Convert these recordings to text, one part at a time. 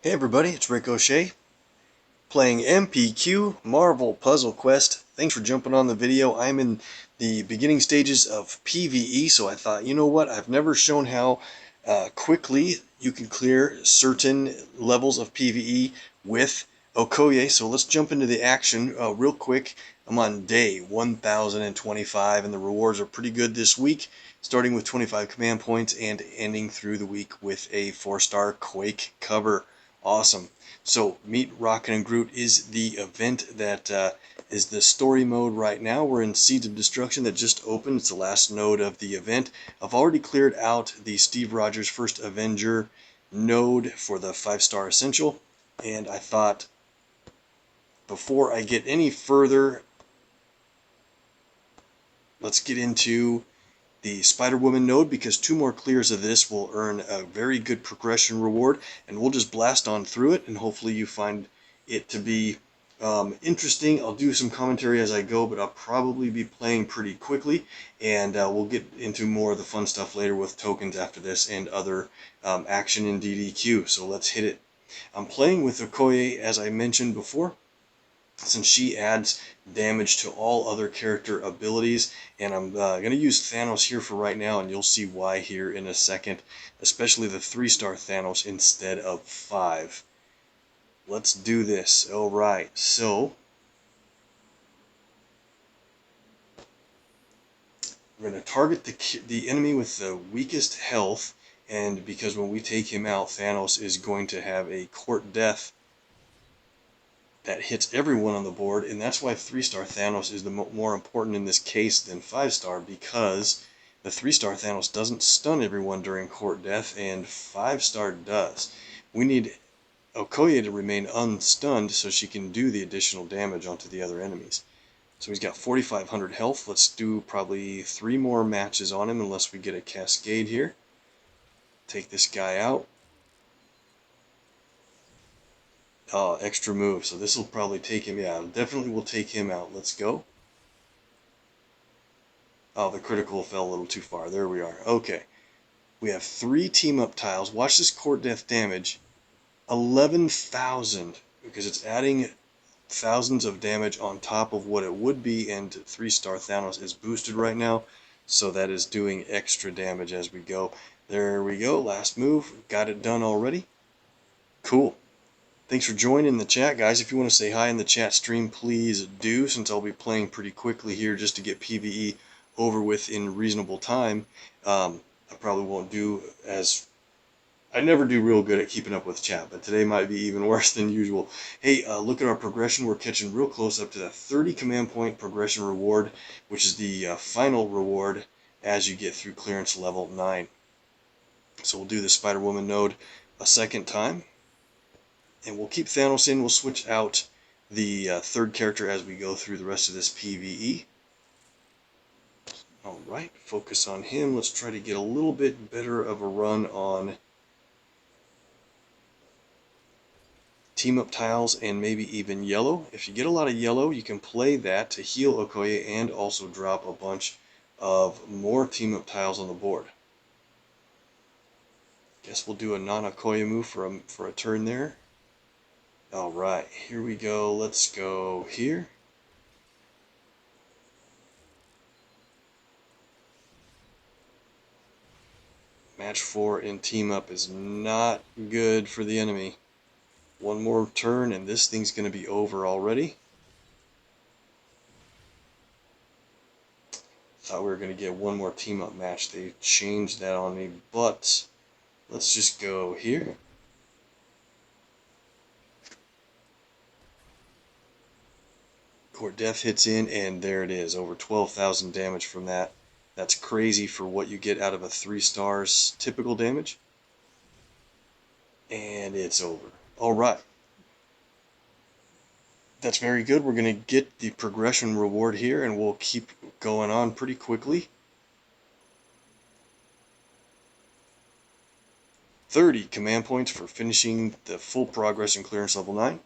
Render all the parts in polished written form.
Hey everybody, it's OShay playing MPQ Marvel Puzzle Quest. Thanks for jumping on the video. I'm in the beginning stages of PvE, so I thought, you know what, I've never shown how quickly you can clear certain levels of PvE with Okoye, so let's jump into the action real quick. I'm on day 1025 and the rewards are pretty good this week, starting with 25 command points and ending through the week with a 4-star Quake cover. Awesome. So Meet Rocket and Groot is the event that is the story mode right now. We're in Seeds of Destruction that just opened. It's the last node of the event. I've already cleared out the Steve Rogers First Avenger node for the 5-star Essential. And I thought before I get any further, let's get into the Spider-Woman node, because 2 more clears of this will earn a very good progression reward, and we'll just blast on through it, and hopefully you find it to be interesting. I'll do some commentary as I go, but I'll probably be playing pretty quickly, and we'll get into more of the fun stuff later with tokens after this and other action in DDQ, so let's hit it. I'm playing with Okoye, as I mentioned before, since she adds damage to all other character abilities, and I'm going to use Thanos here for right now, and you'll see why here in a second, especially the 3-star Thanos instead of 5. Let's do this. Alright, so we're going to target the enemy with the weakest health, and because when we take him out, Thanos is going to have a court death that hits everyone on the board, and that's why 3-star Thanos is the more important in this case than 5-star, because the 3-star Thanos doesn't stun everyone during court death, and 5-star does. We need Okoye to remain unstunned so she can do the additional damage onto the other enemies. So he's got 4,500 health. Let's do probably 3 more matches on him unless we get a cascade here. Take this guy out. Extra move, so this will probably take him, yeah, definitely will take him out. Let's go. Oh, the critical fell a little too far. There we are. Okay. We have 3 team-up tiles. Watch this court death damage. 11,000, because it's adding thousands of damage on top of what it would be, and 3-star Thanos is boosted right now, so that is doing extra damage as we go. There we go. Last move. Got it done already. Cool. Thanks for joining the chat, guys. If you want to say hi in the chat stream, please do, since I'll be playing pretty quickly here just to get PvE over with in reasonable time. I probably won't do as... I never do real good at keeping up with chat, but today might be even worse than usual. Hey, look at our progression. We're catching real close up to that 30 command point progression reward, which is the final reward as you get through clearance level 9. So we'll do the Spider-Woman node a second time. And we'll keep Thanos in. We'll switch out the 3rd character as we go through the rest of this PvE. Alright, focus on him. Let's try to get a little bit better of a run on team-up tiles and maybe even yellow. If you get a lot of yellow, you can play that to heal Okoye and also drop a bunch of more team-up tiles on the board. Guess we'll do a non-Okoye move for a turn there. Alright, here we go. Let's go here. Match 4 in team up is not good for the enemy. 1 more turn and this thing's going to be over already. Thought we were going to get 1 more team up match. They changed that on me, but let's just go here. Court Death hits in, and there it is. Over 12,000 damage from that. That's crazy for what you get out of a 3 stars typical damage. And it's over. Alright. That's very good. We're going to get the progression reward here, and we'll keep going on pretty quickly. 30 command points for finishing the full progress in clearance level 9.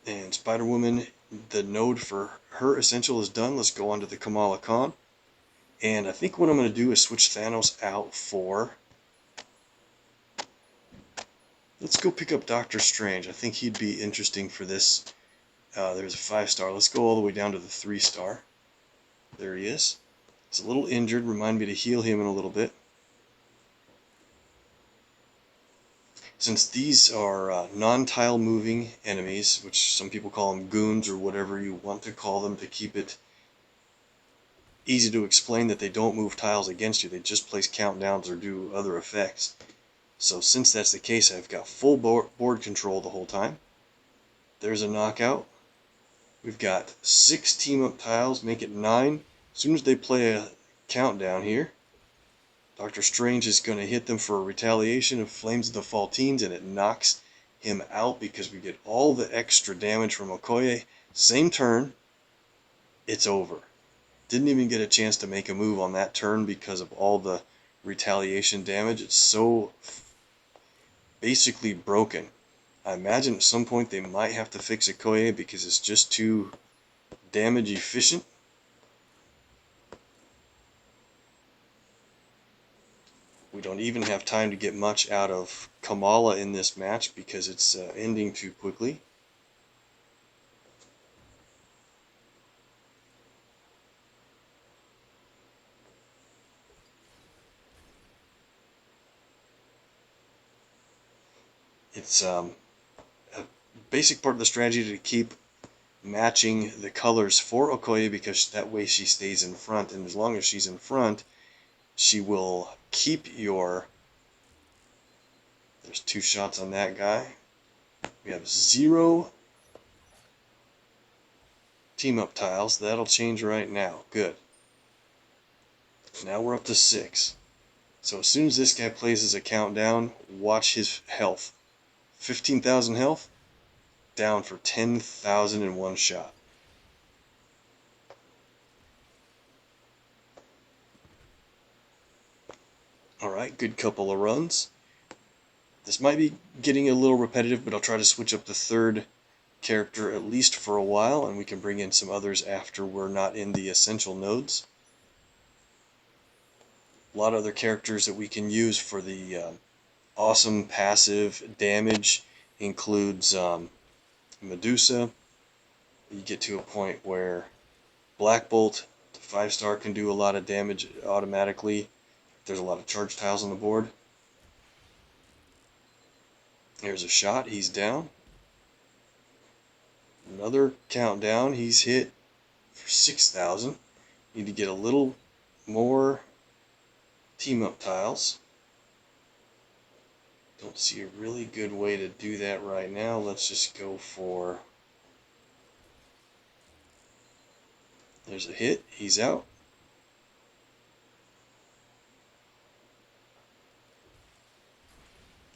And Spider-Woman, the node for her essential is done. Let's go on to the Kamala Khan. And I think what I'm going to do is switch Thanos out for Let's go pick up Doctor Strange. I think he'd be interesting for this. There's a 5-star. Let's go all the way down to the 3-star. There he is. He's a little injured. Remind me to heal him in a little bit. Since these are non-tile moving enemies, which some people call them goons or whatever you want to call them to keep it easy to explain that they don't move tiles against you, they just place countdowns or do other effects. So since that's the case, I've got full board control the whole time. There's a knockout. We've got 6 team up tiles, make it 9. As soon as they play a countdown here, Doctor Strange is going to hit them for a retaliation of Flames of the Faltines, and it knocks him out because we get all the extra damage from Okoye. Same turn, it's over. Didn't even get a chance to make a move on that turn because of all the retaliation damage. It's so basically broken. I imagine at some point they might have to fix Okoye because it's just too damage efficient. We don't even have time to get much out of Kamala in this match because it's ending too quickly. It's a basic part of the strategy to keep matching the colors for Okoye because that way she stays in front, and as long as she's in front, she will keep your... There's 2 shots on that guy. We have 0 team up tiles. That'll change right now. Good. Now we're up to 6. So as soon as this guy places a countdown, watch his health. 15,000 health, down for 10,000 in one shot. Alright, good couple of runs. This might be getting a little repetitive, but I'll try to switch up the 3rd character at least for a while, and we can bring in some others after we're not in the essential nodes. A lot of other characters that we can use for the awesome passive damage includes Medusa. You get to a point where Black Bolt, the 5-star, can do a lot of damage automatically. There's a lot of charge tiles on the board. There's a shot, he's down. Another countdown, he's hit for 6,000. Need to get a little more team up tiles. Don't see a really good way to do that right now. Let's just go for... There's a hit, he's out.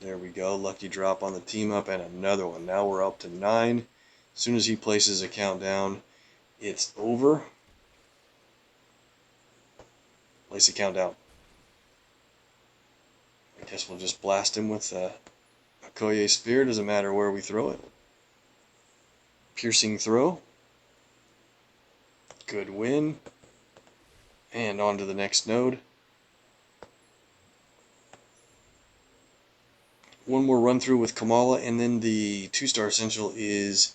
There we go, lucky drop on the team up and another one. Now we're up to 9. As soon as he places a countdown, it's over. Place a countdown. I guess we'll just blast him with a Okoye Spear, doesn't matter where we throw it. Piercing throw. Good win. And on to the next node. One more run through with Kamala, and then the 2-star essential is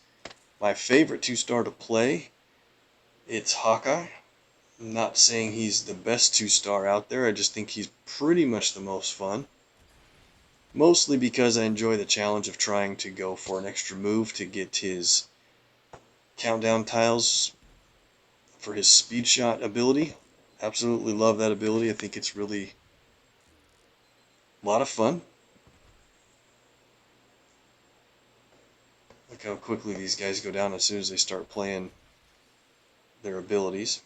my favorite 2-star to play. It's Hawkeye. I'm not saying he's the best 2-star out there, I just think he's pretty much the most fun. Mostly because I enjoy the challenge of trying to go for an extra move to get his countdown tiles for his speed shot ability. Absolutely love that ability. I think it's really a lot of fun. Look how quickly these guys go down as soon as they start playing their abilities.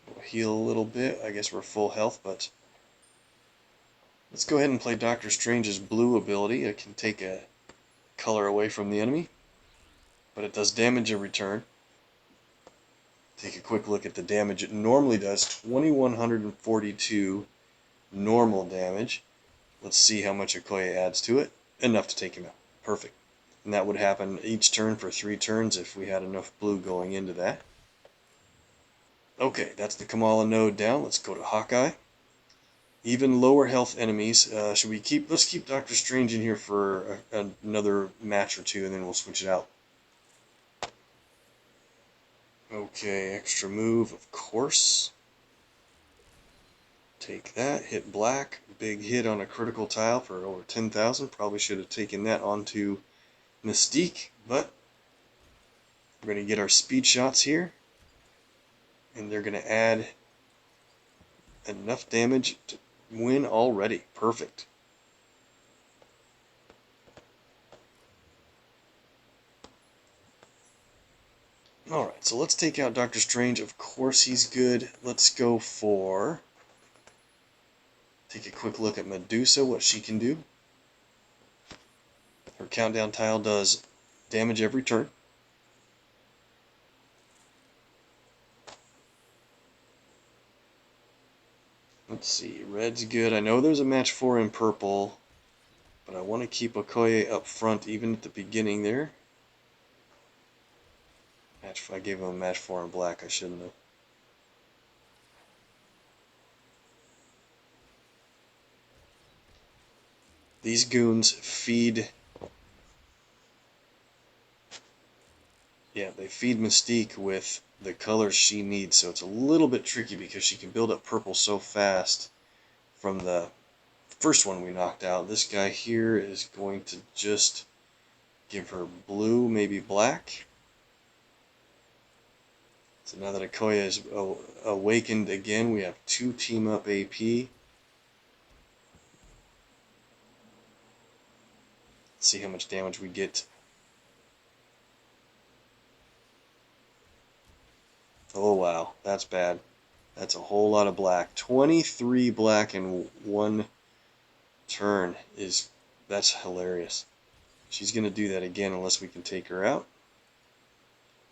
We'll heal a little bit. I guess we're full health, but let's go ahead and play Doctor Strange's blue ability. It can take a color away from the enemy, but it does damage in return. Take a quick look at the damage it normally does. 2,142 normal damage. Let's see how much Okoye adds to it. Enough to take him out. Perfect. And that would happen each turn for 3 turns if we had enough blue going into that. Okay, that's the Kamala node down. Let's go to Hawkeye. Even lower health enemies. Should we keep? Let's keep Doctor Strange in here for another match or two, and then we'll switch it out. Okay, extra move, of course. Take that. Hit black. Big hit on a critical tile for over 10,000. Probably should have taken that onto Mystique, but we're going to get our speed shots here, and they're going to add enough damage to win already. Perfect. Alright, so let's take out Doctor Strange. Of course he's good. Let's go for... Take a quick look at Medusa, what she can do. Her countdown tile does damage every turn. Let's see, red's good. I know there's a match 4 in purple, but I want to keep Okoye up front even at the beginning there. I gave him a match 4 in black, I shouldn't have. These goons feed... Yeah, they feed Mystique with the colors she needs, so it's a little bit tricky because she can build up purple so fast from the first one we knocked out. This guy here is going to just give her blue, maybe black. So now that Okoye is awakened again, we have 2 team up AP. Let's see how much damage we get. Oh wow, that's bad. That's a whole lot of black. 23 black in 1 turn that's hilarious. She's gonna do that again unless we can take her out.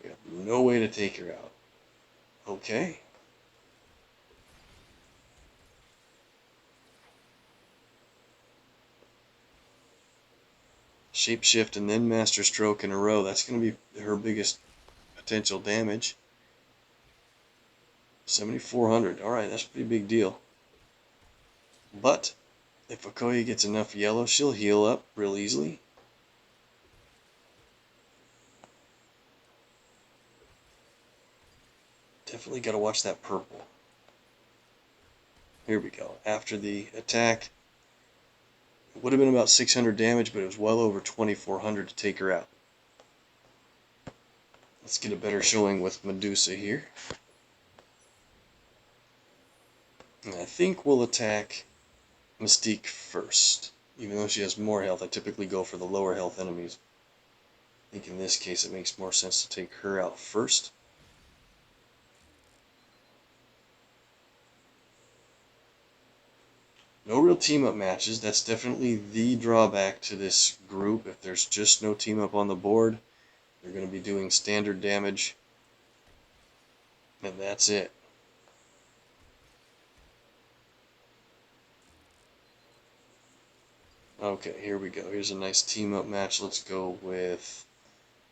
We have no way to take her out. Okay. Shapeshift and then Master Stroke in a row. That's gonna be her biggest potential damage. 7,400. Alright, that's a pretty big deal. But if Okoye gets enough yellow, she'll heal up real easily. Definitely got to watch that purple. Here we go. After the attack, it would have been about 600 damage, but it was well over 2,400 to take her out. Let's get a better showing with Medusa here. And I think we'll attack Mystique first. Even though she has more health, I typically go for the lower health enemies. I think in this case it makes more sense to take her out first. No real team-up matches. That's definitely the drawback to this group. If there's just no team-up on the board, they're going to be doing standard damage. And that's it. Okay, here we go. Here's a nice team-up match. Let's go with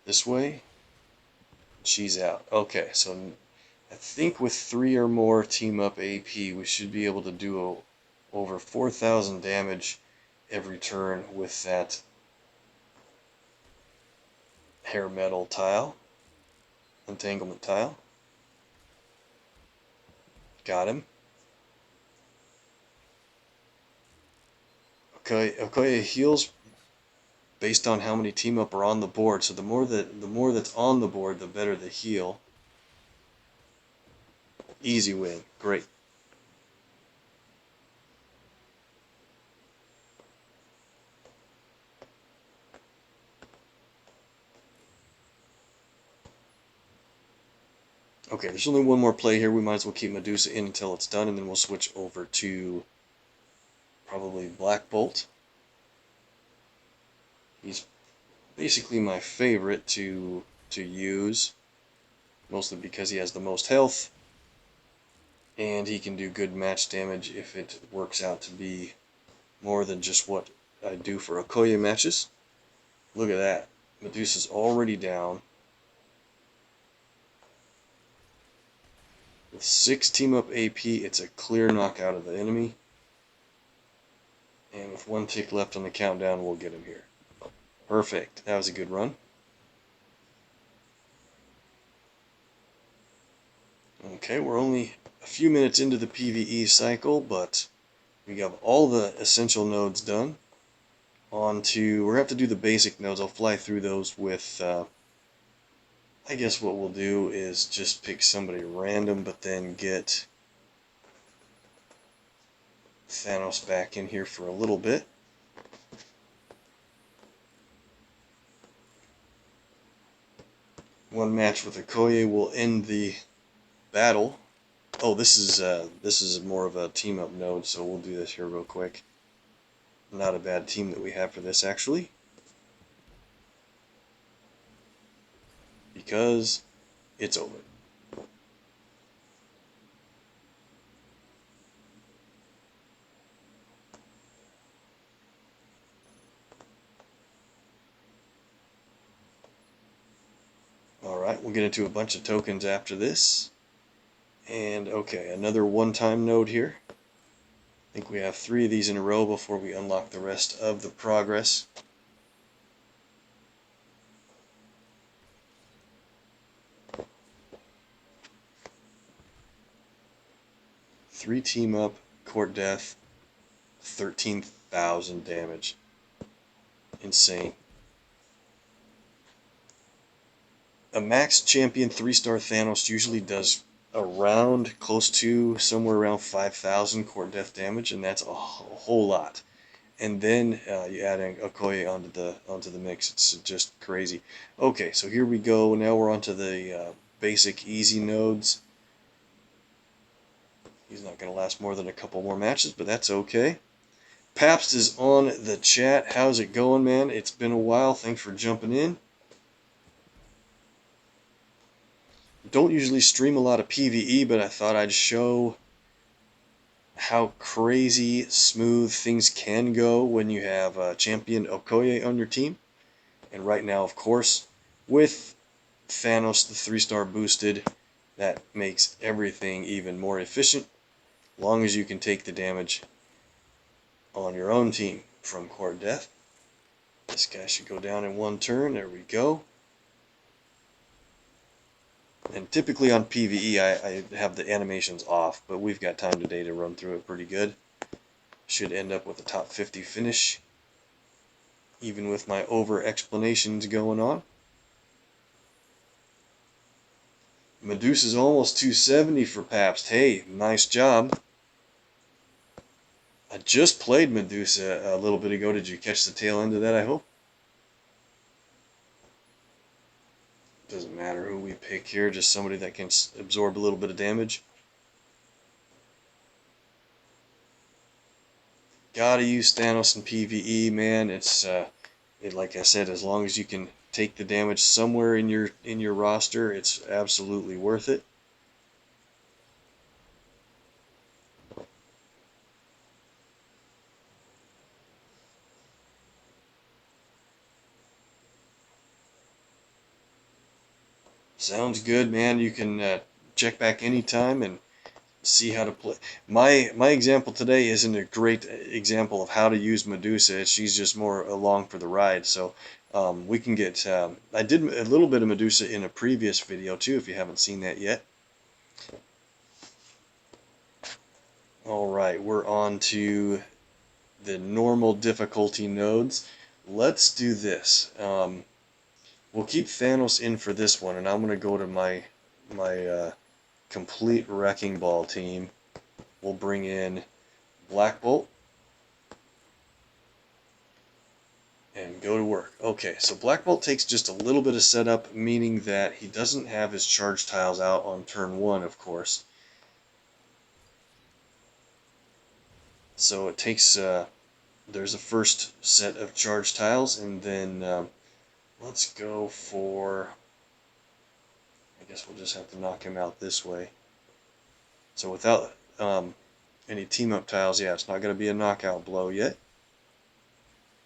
this way. She's out. Okay, so I think with 3 or more team-up AP, we should be able to do over 4,000 damage every turn with that hair metal tile, entanglement tile. Got him. Okoye heals based on how many team up are on the board. So the more that's on the board, the better the heal. Easy win. Great. Okay, there's only one more play here. We might as well keep Medusa in until it's done, and then we'll switch over to probably Black Bolt. He's basically my favorite to use, mostly because he has the most health, and he can do good match damage if it works out to be more than just what I do for Okoye matches. Look at that. Medusa's already down. With 6 team up AP, it's a clear knockout of the enemy. And with 1 tick left on the countdown, we'll get him here. Perfect. That was a good run. Okay, we're only a few minutes into the PvE cycle, but we got all the essential nodes done. We're going to have to do the basic nodes. I'll fly through those with, I guess what we'll do is just pick somebody random, but then get Thanos back in here for a little bit. One match with Okoye will end the battle. Oh, this is more of a team up node, so we'll do this here real quick. Not a bad team that we have for this, actually, because it's over. Alright, we'll get into a bunch of tokens after this. And okay, another one-time node here. I think we have 3 of these in a row before we unlock the rest of the progress. Three team up, court death, 13,000 damage. Insane. A max champion 3-star Thanos usually does around close to somewhere around 5,000 court death damage, and that's a whole lot. And then you add Okoye onto the mix. It's just crazy. Okay, so here we go. Now we're onto the basic easy nodes. He's not going to last more than a couple more matches, but that's okay. Pabst is on the chat. How's it going, man? It's been a while. Thanks for jumping in. Don't usually stream a lot of PvE, but I thought I'd show how crazy smooth things can go when you have champion Okoye on your team. And right now, of course, with Thanos the 3-star boosted, that makes everything even more efficient, as long as you can take the damage on your own team from court death. This guy should go down in 1 turn. There we go. And typically on PvE, I have the animations off, but we've got time today to run through it pretty good. Should end up with a top 50 finish, even with my over-explanations going on. Medusa's almost 270 for Pabst. Hey, nice job. I just played Medusa a little bit ago. Did you catch the tail end of that, I hope? Doesn't matter who we pick here, just somebody that can absorb a little bit of damage. Gotta use Thanos in PvE, man. It's like I said, as long as you can take the damage somewhere in your roster, it's absolutely worth it. Sounds good, man. You can check back anytime and see how to play. My example today isn't a great example of how to use Medusa. She's just more along for the ride. So we can get. I did a little bit of Medusa in a previous video too, if you haven't seen that yet. All right, we're on to the normal difficulty nodes. Let's do this. We'll keep Thanos in for this one, and I'm gonna go to my complete wrecking ball team. We'll bring in Black Bolt and go to work. Okay, so Black Bolt takes just a little bit of setup, meaning that he doesn't have his charge tiles out on turn 1, of course. So it takes, there's a first set of charge tiles, and then let's go for, I guess we'll just have to knock him out this way. So without any team-up tiles, yeah, it's not going to be a knockout blow yet.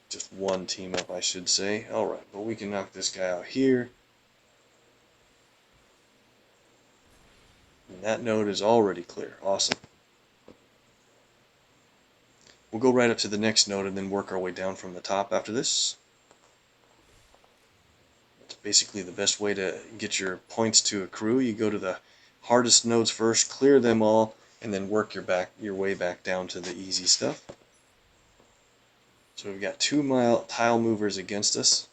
Just one team-up, I should say. Alright, but we can knock this guy out here. And that node is already clear. Awesome. We'll go right up to the next node and then work our way down from the top after this. It's basically the best way to get your points to accrue. You go to the hardest nodes first, clear them all, and then work your way back down to the easy stuff. So we've got 2 tile movers against us.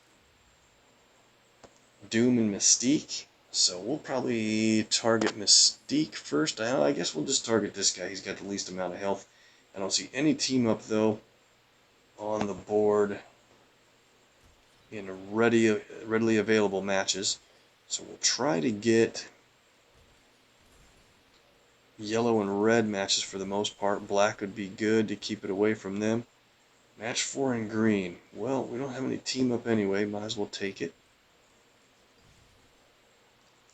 Doom and Mystique. So we'll probably target Mystique first. I guess we'll just target this guy. He's got the least amount of health. I don't see any team up though on the board in readily available matches. So we'll try to get yellow and red matches for the most part. Black would be good to keep it away from them. Match 4 in green. Well, we don't have any team up anyway. Might as well take it.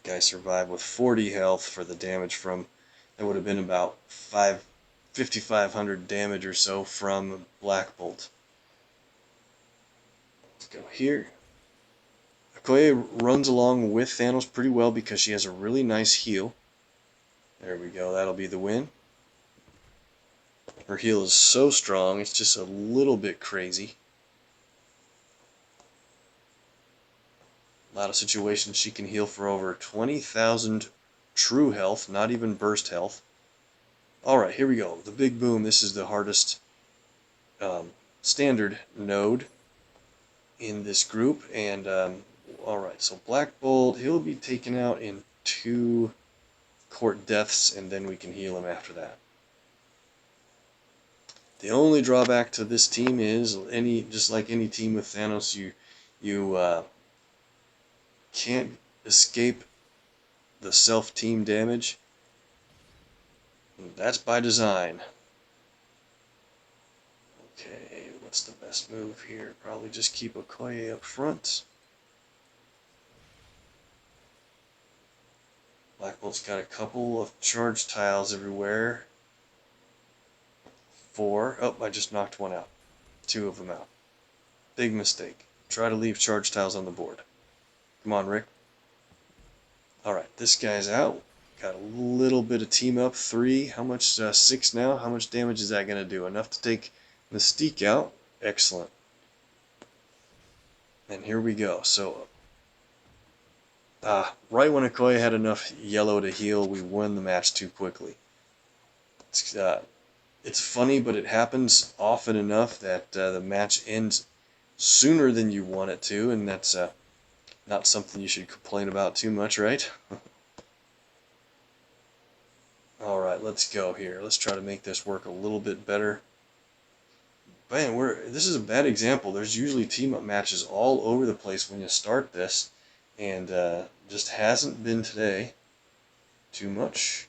Guy survived with 40 health for the damage from, that would have been about 5,500 damage or so from Black Bolt. Let's go here. Okoye runs along with Thanos pretty well because she has a really nice heal. There we go, that'll be the win. Her heal is so strong, it's just a little bit crazy. A lot of situations she can heal for over 20,000 true health, not even burst health. Alright, here we go. The big boom. This is the hardest standard node in this group. And, alright, so Black Bolt, he'll be taken out in 2 court deaths, and then we can heal him after that. The only drawback to this team is, just like any team with Thanos, you can't escape the self-team damage. That's by design. Okay, what's the best move here? Probably just keep Okoye up front. Black Bolt's got a couple of charge tiles everywhere. 4. Oh, I just knocked one out. 2 of them out. Big mistake. Try to leave charge tiles on the board. Come on, Rick. Alright, this guy's out. Got a little bit of team up. 3. How much? 6 now. How much damage is that going to do? Enough to take Mystique out. Excellent. And here we go. So, right when Okoye had enough yellow to heal, we won the match too quickly. It's funny, but it happens often enough that the match ends sooner than you want it to, and that's not something you should complain about too much, right? Alright, let's go here. Let's try to make this work a little bit better. Man, this is a bad example. There's usually team-up matches all over the place when you start this, and just hasn't been today too much.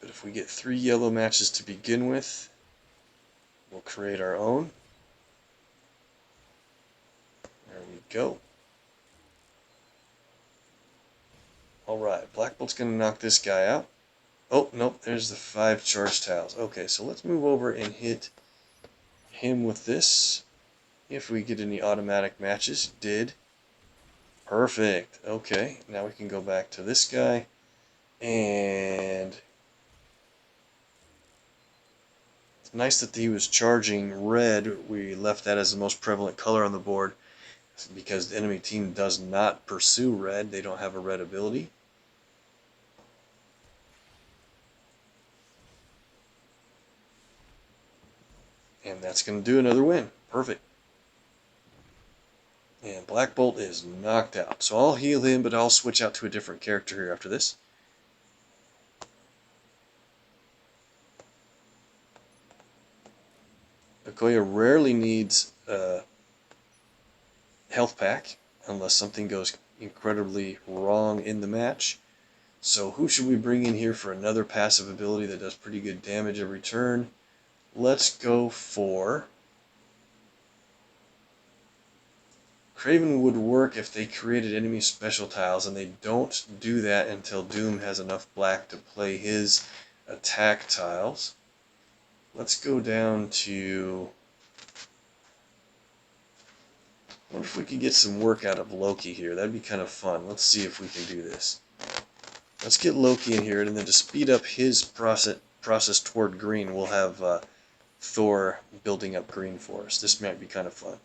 But if we get 3 yellow matches to begin with, we'll create our own. There we go. Alright, Black Bolt's going to knock this guy out. Oh, nope, there's the 5 charge tiles. Okay, so let's move over and hit him with this. If we get any automatic matches. Did. Perfect. Okay, now we can go back to this guy. And it's nice that he was charging red. We left that as the most prevalent color on the board because the enemy team does not pursue red. They don't have a red ability. And that's going to do another win. Perfect. And Black Bolt is knocked out. So I'll heal him, but I'll switch out to a different character here after this. Okoye rarely needs a health pack unless something goes incredibly wrong in the match. So who should we bring in here for another passive ability that does pretty good damage every turn? Let's go for Craven would work if they created enemy special tiles, and they don't do that until Doom has enough black to play his attack tiles. Let's go down to... I wonder if we could get some work out of Loki here. That'd be kind of fun. Let's see if we can do this. Let's get Loki in here, and then to speed up his process toward green, we'll have Thor building up green for us. This might be kind of fun.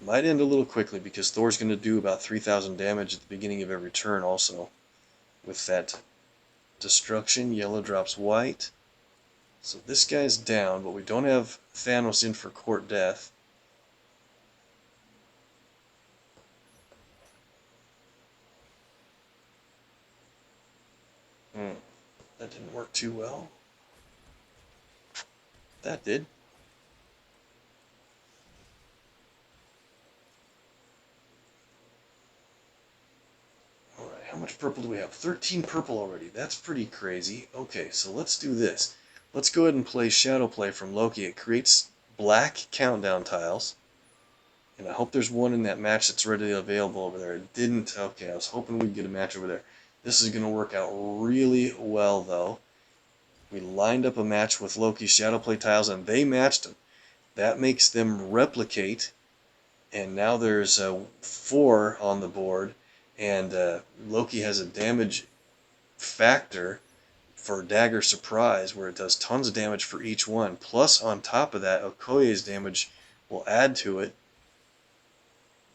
Might end a little quickly because Thor's going to do about 3,000 damage at the beginning of every turn also. With that destruction, yellow drops white. So this guy's down, but we don't have Thanos in for court death. That didn't work too well. That did. Alright, how much purple do we have? 13 purple already. That's pretty crazy. Okay, so let's do this. Let's go ahead and play Shadow Play from Loki. It creates black countdown tiles. And I hope there's one in that match that's readily available over there. It didn't. Okay, I was hoping we'd get a match over there. This is going to work out really well, though. We lined up a match with Loki's Shadow Play tiles, and they matched them. That makes them replicate, and now there's 4 on the board, and Loki has a damage factor for Dagger Surprise, where it does tons of damage for each one. Plus, on top of that, Okoye's damage will add to it.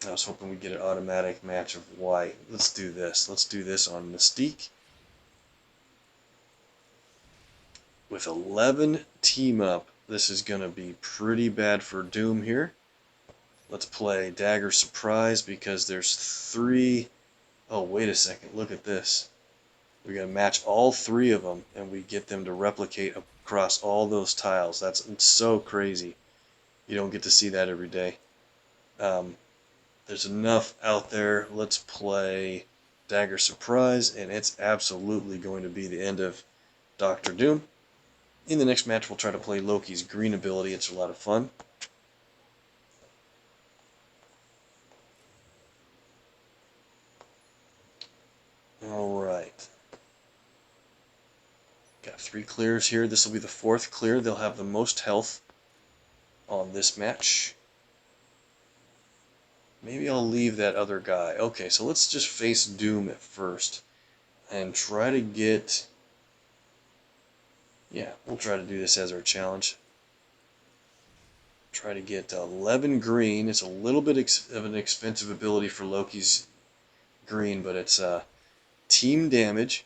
I was hoping we'd get an automatic match of white. Let's do this. Let's do this on Mystique. With 11 team up, this is going to be pretty bad for Doom here. Let's play Dagger Surprise because there's 3... Oh, wait a second. Look at this. We're going to match all 3 of them, and we get them to replicate across all those tiles. That's so crazy. You don't get to see that every day. There's enough out there. Let's play Dagger Surprise, and it's absolutely going to be the end of Doctor Doom. In the next match, we'll try to play Loki's green ability. It's a lot of fun. Alright. Got 3 clears here. This will be the 4th clear. They'll have the most health on this match. Maybe I'll leave that other guy. Okay, so let's just face Doom at first. And try to get... Yeah, we'll try to do this as our challenge. Try to get 11 green. It's a little bit of an expensive ability for Loki's green, but it's team damage.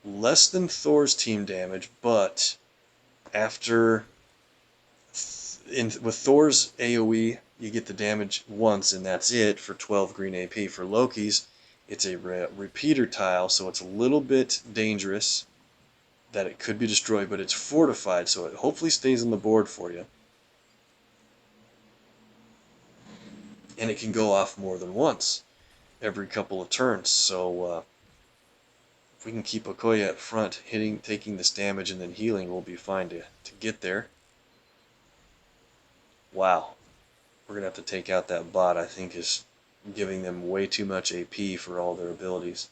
Less than Thor's team damage, but after... with Thor's AoE, you get the damage once, and that's it for 12 green AP. For Loki's, it's a repeater tile, so it's a little bit dangerous that it could be destroyed, but it's fortified, so it hopefully stays on the board for you. And it can go off more than once every couple of turns, so if we can keep Okoye up front, taking this damage and then healing, we'll be fine to get there. Wow. We're going to have to take out that bot, I think is giving them way too much AP for all their abilities.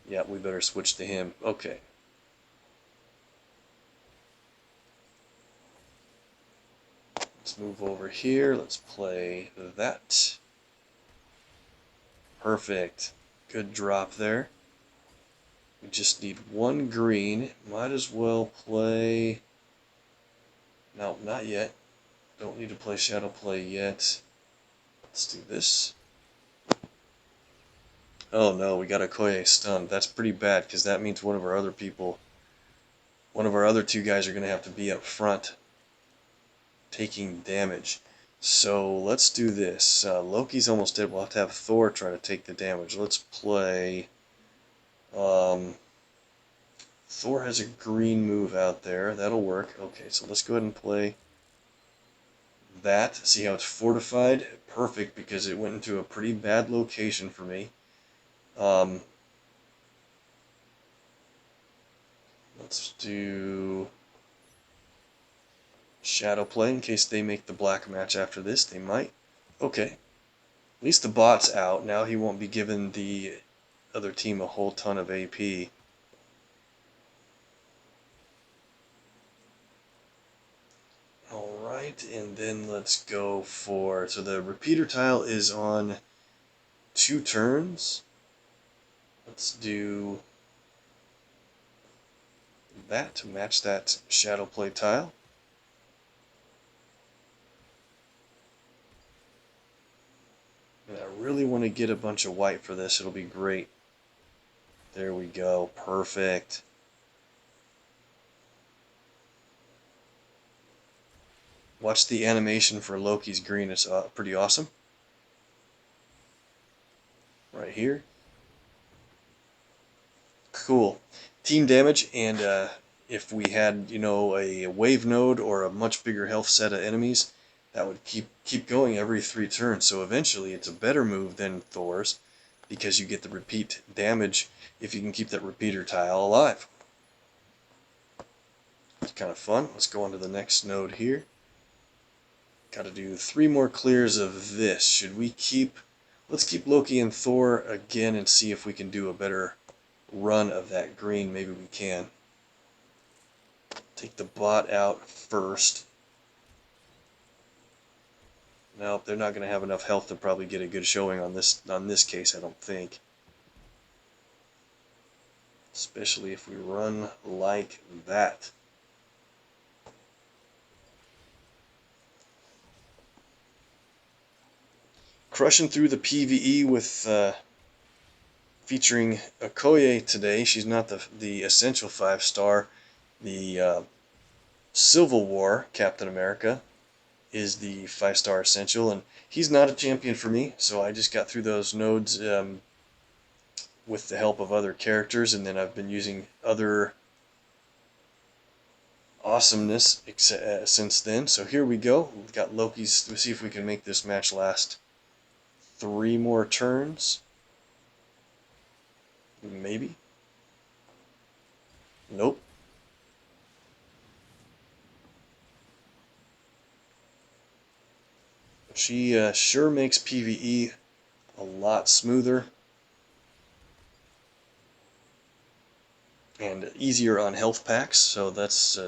Yeah, we better switch to him. Okay. Let's move over here. Let's play that. Perfect. Good drop there. We just need 1 green. Might as well play... No, not yet. Don't need to play Shadow Play yet. Let's do this. Oh no, we got Okoye stunned. That's pretty bad, because that means one of our other 2 guys are going to have to be up front taking damage. So let's do this. Loki's almost dead. We'll have to have Thor try to take the damage. Let's play... Thor has a green move out there. That'll work. Okay, so let's go ahead and play that. See how it's fortified? Perfect, because it went into a pretty bad location for me. Let's do Shadow Play in case they make the black match after this. They might. Okay. At least the bot's out. Now he won't be given the other team a whole ton of AP. Alright, and then let's go for, so the repeater tile is on 2 turns. Let's do that to match that shadow play tile. And I really want to get a bunch of white for this. It'll be great. There we go. Perfect. Watch the animation for Loki's green. It's pretty awesome. Right here. Cool. Team damage, and if we had, you know, a wave node or a much bigger health set of enemies, that would keep going every 3 turns. So eventually it's a better move than Thor's, because you get the repeat damage if you can keep that repeater tile alive. It's kind of fun. Let's go on to the next node here. Got to do 3 more clears of this. Should we keep... Let's keep Loki and Thor again and see if we can do a better run of that green. Maybe we can. Take the bot out first. Nope, they're not going to have enough health to probably get a good showing on this case, I don't think. Especially if we run like that. Crushing through the PvE with featuring Okoye today. She's not the essential 5-star. The Civil War Captain America is the 5-star essential, and he's not a champion for me, so I just got through those nodes with the help of other characters, and then I've been using other awesomeness since then. So here we go. We've got Loki's. Let's see if we can make this match last 3 more turns. Maybe. Nope. She sure makes PvE a lot smoother and easier on health packs, so that's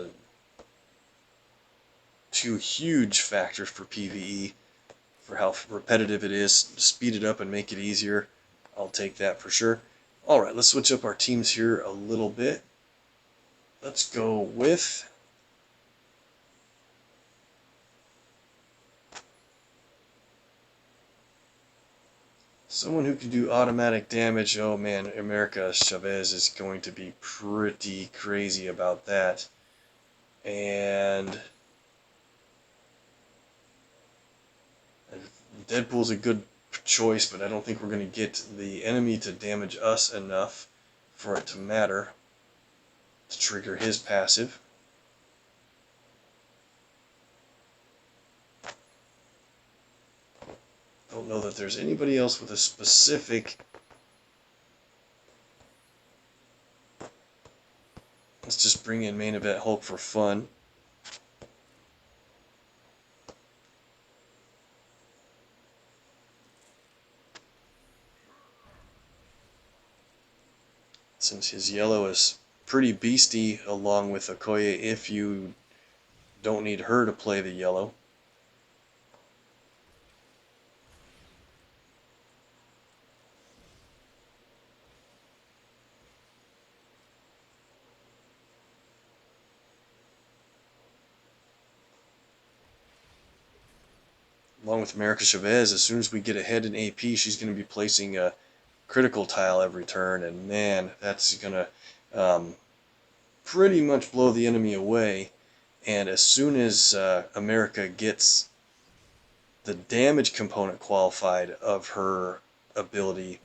2 huge factors for PvE, for how repetitive it is. Speed it up and make it easier. I'll take that for sure. Alright, let's switch up our teams here a little bit. Let's go with someone who can do automatic damage. Oh man, America Chavez is going to be pretty crazy about that. And Deadpool's a good choice, but I don't think we're going to get the enemy to damage us enough for it to matter to trigger his passive. Don't know that there's anybody else with a specific... Let's just bring in main event Hulk for fun. Since his yellow is pretty beastie along with Okoye, if you don't need her to play the yellow. Along with America Chavez, as soon as we get ahead in AP, she's going to be placing a critical tile every turn, and man, that's going to pretty much blow the enemy away. And as soon as America gets the damage component qualified of her ability,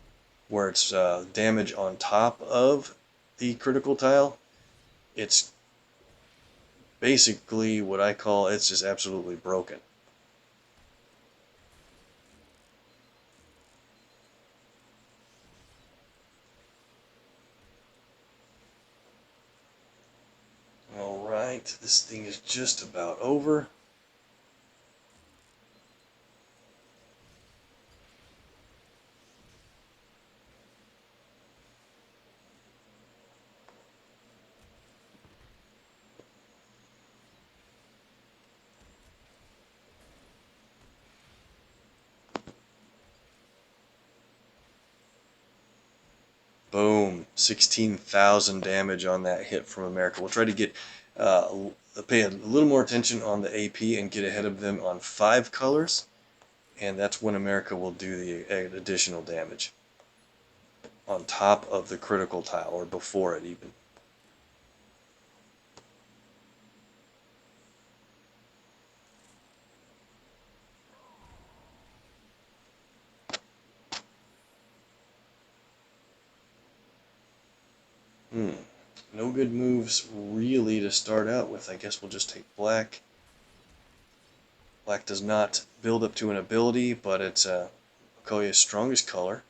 where it's damage on top of the critical tile, it's basically what I call, it's just absolutely broken. Alright, this thing is just about over. Boom, 16,000 damage on that hit from America. We'll try to get pay a little more attention on the AP and get ahead of them on 5 colors, and that's when America will do the additional damage on top of the critical tile, or before it even. No good moves really to start out with. I guess we'll just take black. Black does not build up to an ability, but it's Okoye's strongest color.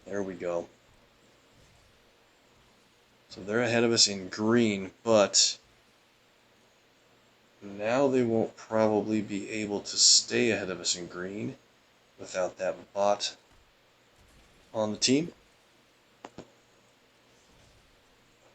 There we go. So they're ahead of us in green, but now they won't probably be able to stay ahead of us in green without that bot on the team. I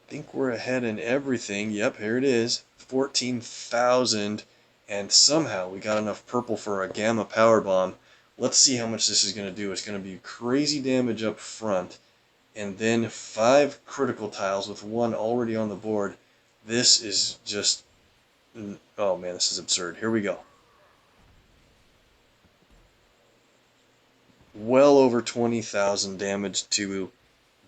think we're ahead in everything. Yep, here it is. 14,000, and somehow we got enough purple for a gamma power bomb. Let's see how much this is going to do. It's going to be crazy damage up front, and then 5 critical tiles with 1 already on the board. This is just, oh man, this is absurd. Here we go. Well over 20,000 damage to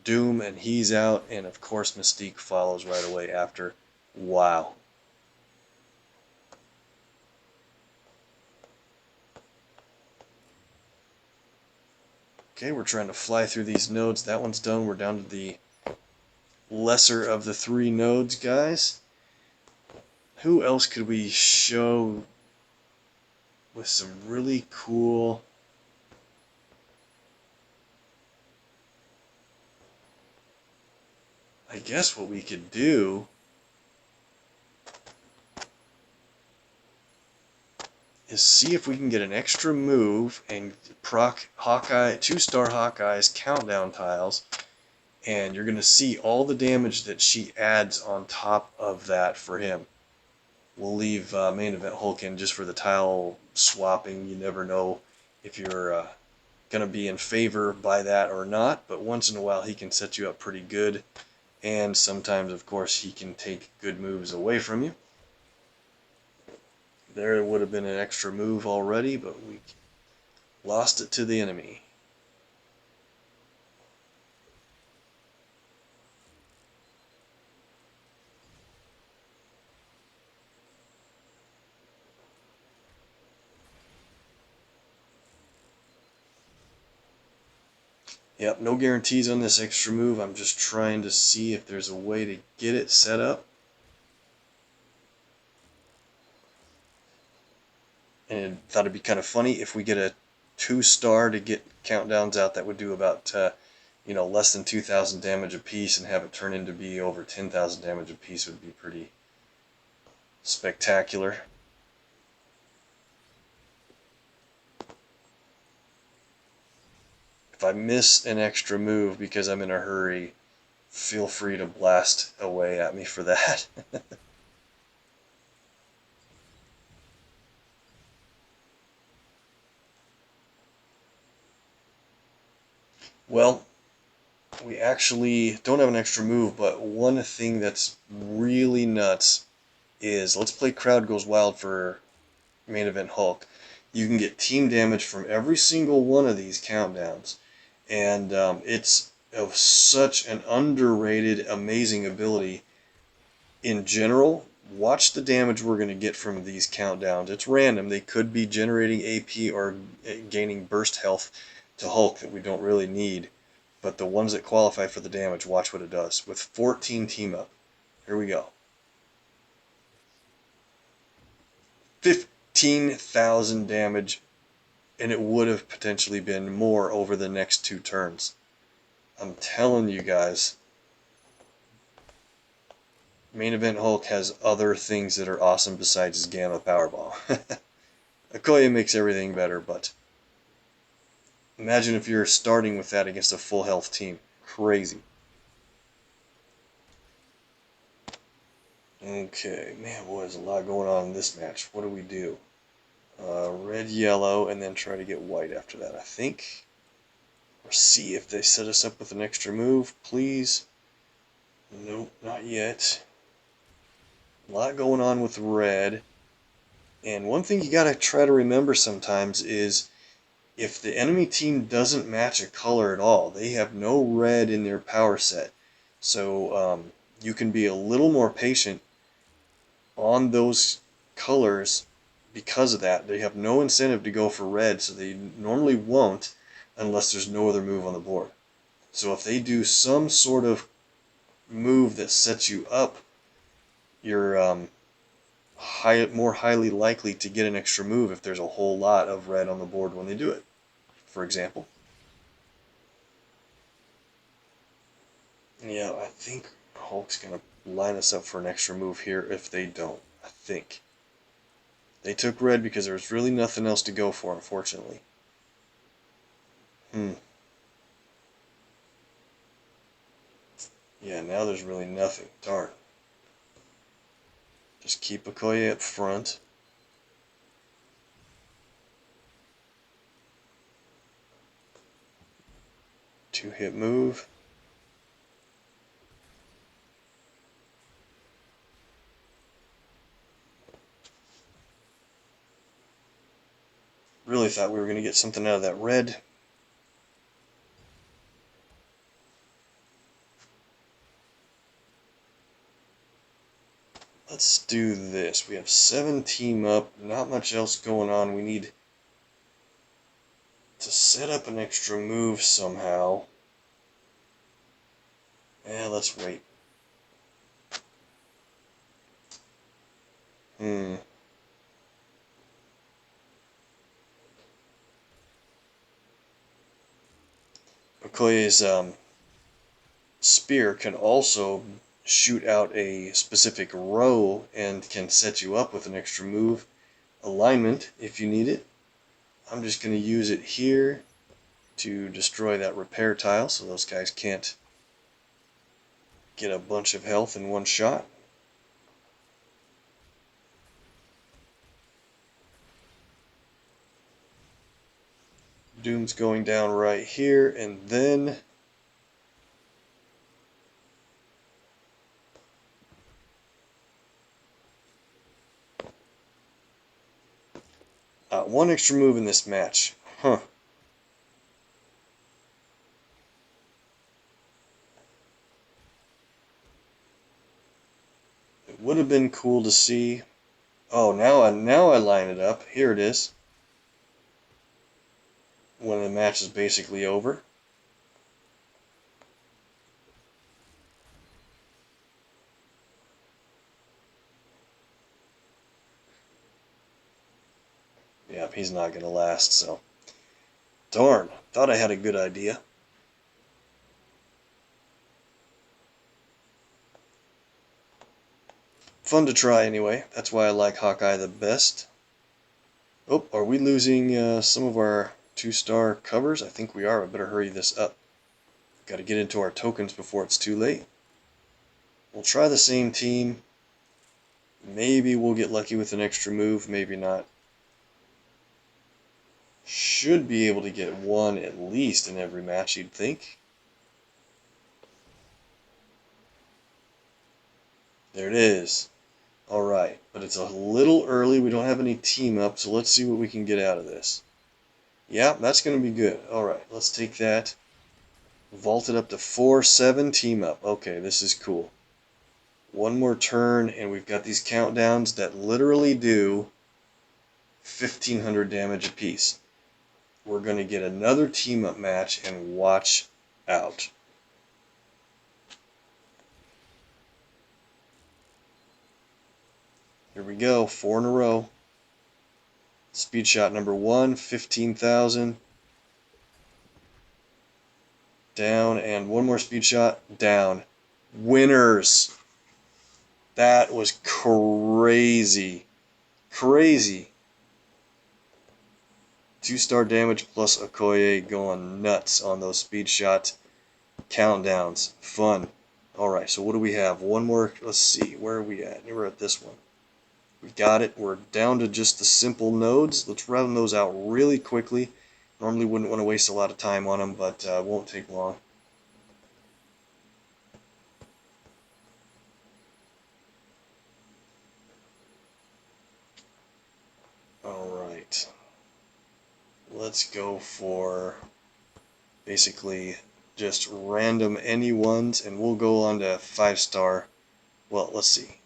Doom, and he's out, and of course Mystique follows right away after. Wow. Okay, we're trying to fly through these nodes. That one's done. We're down to the lesser of the 3 nodes, guys. Who else could we show with some really cool... I guess what we could do is see if we can get an extra move and proc Hawkeye, 2-star Hawkeye's countdown tiles, and you're going to see all the damage that she adds on top of that for him. We'll leave main event Hulk in just for the tile swapping. You never know if you're going to be in favor by that or not, but once in a while he can set you up pretty good. And sometimes, of course, he can take good moves away from you. There would have been an extra move already, but we lost it to the enemy. Yep, no guarantees on this extra move. I'm just trying to see if there's a way to get it set up. And I thought it'd be kind of funny if we get a 2-star to get countdowns out that would do about less than 2,000 damage a piece, and have it turn into be over 10,000 damage a piece would be pretty spectacular. If I miss an extra move because I'm in a hurry, feel free to blast away at me for that. Well, we actually don't have an extra move, but one thing that's really nuts is, let's play Crowd Goes Wild for main event Hulk. You can get team damage from every single one of these countdowns, and it's of such an underrated, amazing ability. In general, watch the damage we're going to get from these countdowns. It's random. They could be generating AP or gaining burst health to Hulk that we don't really need. But the ones that qualify for the damage, watch what it does. With 14 team up. Here we go. 15,000 damage, and it would have potentially been more over the next 2 turns. I'm telling you guys, main event Hulk has other things that are awesome besides his Gamma Powerball. Okoye makes everything better, but imagine if you're starting with that against a full health team. Crazy. Okay, man, boy, there's a lot going on in this match. What do we do? Red, yellow, and then try to get white after that, I think. Or see if they set us up with an extra move, please. Nope, not yet. A lot going on with red. And one thing you gotta try to remember sometimes is if the enemy team doesn't match a color at all, they have no red in their power set. So you can be a little more patient on those colors because of that. They have no incentive to go for red, so they normally won't unless there's no other move on the board. So if they do some sort of move that sets you up, you're more highly likely to get an extra move if there's a whole lot of red on the board when they do it, for example. Yeah, I think Hulk's going to line us up for an extra move here if they don't. I think. They took red because there was really nothing else to go for, unfortunately. Yeah, now there's really nothing. Darn. Just keep Okoye up front. Two-hit move. Really thought we were going to get something out of that red. Let's do this. We have 7 team up. Not much else going on. We need to set up an extra move somehow. Yeah, let's wait. Okoye's spear can also shoot out a specific row and can set you up with an extra move alignment if you need it. I'm just going to use it here to destroy that repair tile so those guys can't get a bunch of health in one shot. Doom's going down right here, and then one extra move in this match. Huh. It would have been cool to see. Oh, now I line it up. Here it is. When the match is basically over. Yep, he's not going to last, so. Darn, thought I had a good idea. Fun to try anyway. That's why I like Hawkeye the best. Oh, are we losing some of our 2-star covers? I think we are. I better hurry this up. Got to get into our tokens before it's too late. We'll try the same team. Maybe we'll get lucky with an extra move. Maybe not. Should be able to get one at least in every match, you'd think. There it is. Alright, but it's a little early. We don't have any team up, so let's see what we can get out of this. Yeah, that's going to be good. Alright, let's take that. Vault it up to 4-7 team up. Okay, this is cool. One more turn, and we've got these countdowns that literally do 1,500 damage apiece. We're going to get another team up match, and watch out. Here we go, 4 in a row. Speed shot number 1, 15,000. Down, and one more speed shot, down. Winners! That was crazy. Crazy. 2-star damage plus Okoye going nuts on those speed shot countdowns. Fun. Alright, so what do we have? One more, let's see, where are we at? We're at this one. We got it. We're down to just the simple nodes. Let's round those out really quickly. Normally wouldn't want to waste a lot of time on them, but it won't take long. Alright. Let's go for basically just random any ones, and we'll go on to 5-star. Well, let's see.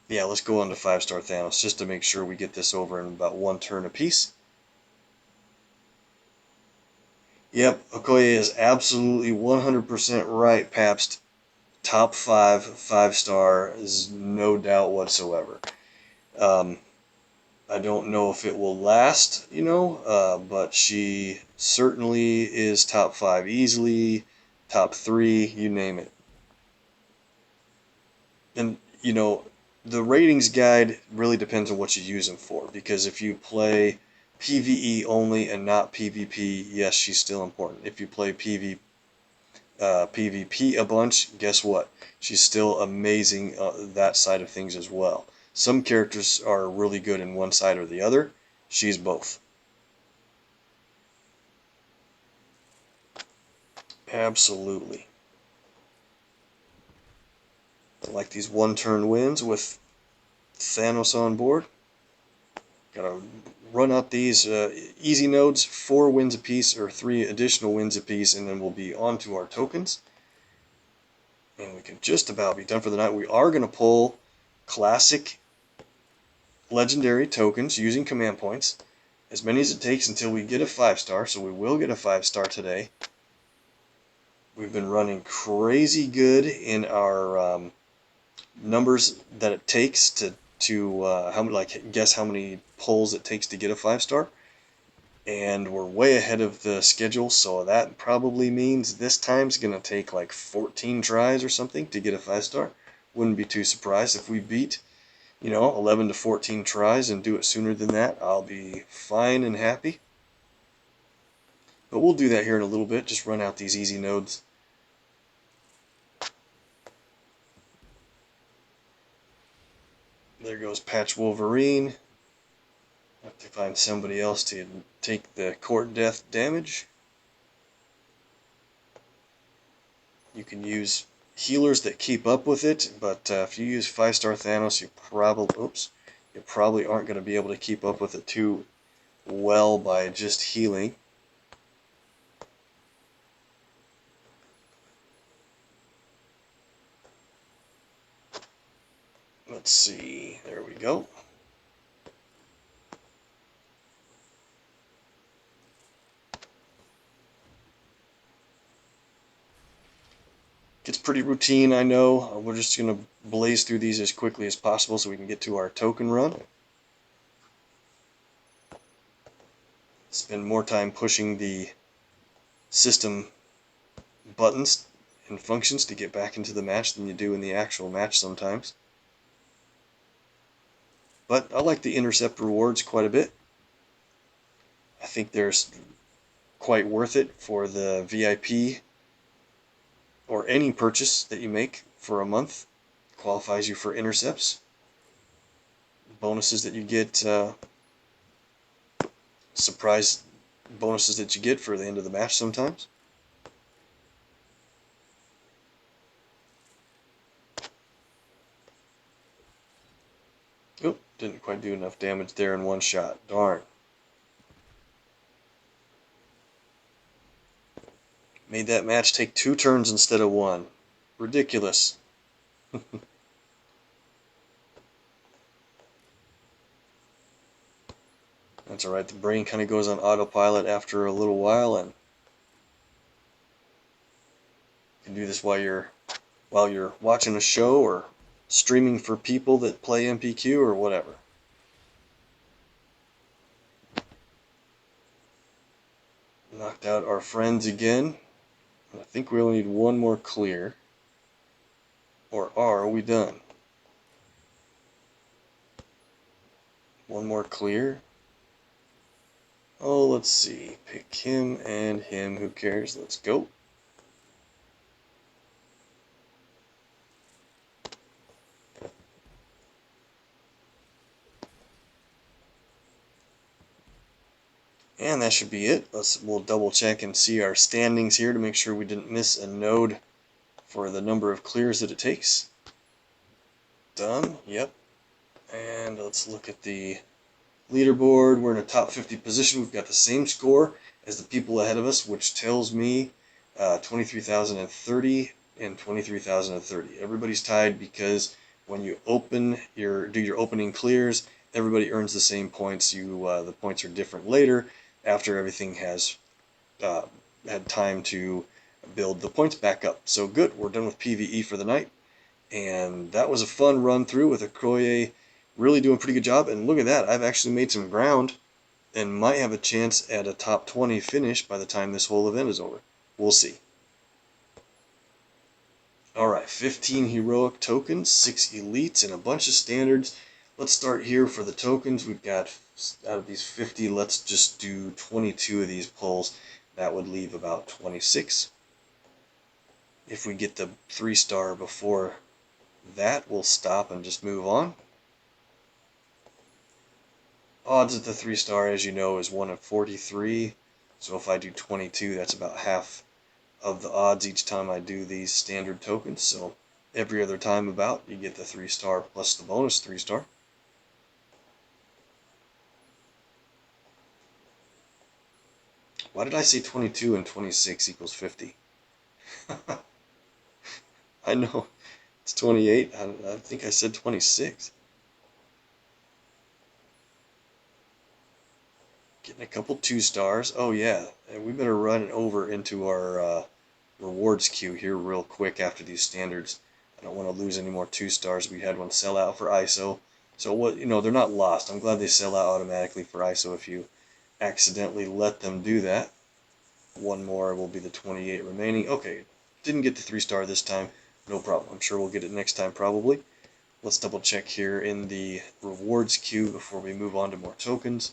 Yeah, let's go on to 5-star Thanos just to make sure we get this over in about one turn apiece. Yep, Okoye is absolutely 100% right, Pabst. Top 5 5-star is no doubt whatsoever. Um, I don't know if it will last, but she certainly is top 5 easily, top 3, you name it. And, the ratings guide really depends on what you use them for, because if you play PvE only and not PvP, yes, she's still important. If you play PvP a bunch, guess what? She's still amazing that side of things as well. Some characters are really good in one side or the other. She's both. Absolutely. I like these one-turn wins with Thanos on board. Gotta run out these easy nodes, 4 wins apiece or 3 additional wins apiece, and then we'll be on to our tokens. And we can just about be done for the night. We are going to pull classic legendary tokens using command points. As many as it takes until we get a 5-star, so we will get a 5-star today. We've been running crazy good in our numbers that it takes to guess how many pulls it takes to get a 5-star, and we're way ahead of the schedule, so that probably means this time's gonna take like 14 tries or something to get a 5-star. Wouldn't be too surprised if we beat 11 to 14 tries and do it sooner than that. I'll be fine and happy. But we'll do that here in a little bit. Just run out these easy nodes. There goes Patch Wolverine. Have to find somebody else to take the court death damage. You can use healers that keep up with it, but if you use 5-star Thanos, you probably aren't going to be able to keep up with it too well by just healing. Let's see, there we go. Gets pretty routine, I know. We're just going to blaze through these as quickly as possible so we can get to our token run. Spend more time pushing the system buttons and functions to get back into the match than you do in the actual match sometimes. But I like the intercept rewards quite a bit. I think they're quite worth it for the VIP or any purchase that you make for a month. Qualifies you for intercepts. Bonuses that you get, surprise bonuses that you get for the end of the match sometimes. Oop, didn't quite do enough damage there in one shot. Darn. Made that match take 2 turns instead of 1. Ridiculous. That's alright, the brain kind of goes on autopilot after a little while, and you can do this while you're watching a show or streaming for people that play MPQ or whatever. Knocked out our friends again. I think we only need one more clear. Or are we done? One more clear. Oh, let's see. Pick him and him. Who cares? Let's go. And that should be it. We'll double check and see our standings here to make sure we didn't miss a node for the number of clears that it takes. Done. Yep. And let's look at the leaderboard. We're in a top 50 position. We've got the same score as the people ahead of us, which tells me 23,030 and 23,030. Everybody's tied because when you do your opening clears, everybody earns the same points. The points are different later after everything has uh, had time to build the points back up. So good, we're done with PvE for the night. And that was a fun run through with Okoye really doing a pretty good job. And look at that, I've actually made some ground and might have a chance at a top 20 finish by the time this whole event is over. We'll see. Alright, 15 heroic tokens, 6 elites, and a bunch of standards. Let's start here for the tokens. We've got, out of these 50, let's just do 22 of these pulls. That would leave about 26. If we get the 3-star before that, we'll stop and just move on. Odds at the 3-star, as you know, is 1 in 43. So if I do 22, that's about half of the odds each time I do these standard tokens. So every other time about, you get the 3-star plus the bonus 3-star. Why did I say 22 and 26 equals 50? I know it's 28. I think I said 26. Getting a couple 2-stars. Oh yeah, and we better run over into our rewards queue here real quick after these standards. I don't want to lose any more 2-stars. We had one sell out for ISO. So what, they're not lost. I'm glad they sell out automatically for ISO if you accidentally let them do that. One more will be the 28 remaining. Okay, didn't get the 3-star this time. No problem. I'm sure we'll get it next time probably. Let's double check here in the rewards queue before we move on to more tokens.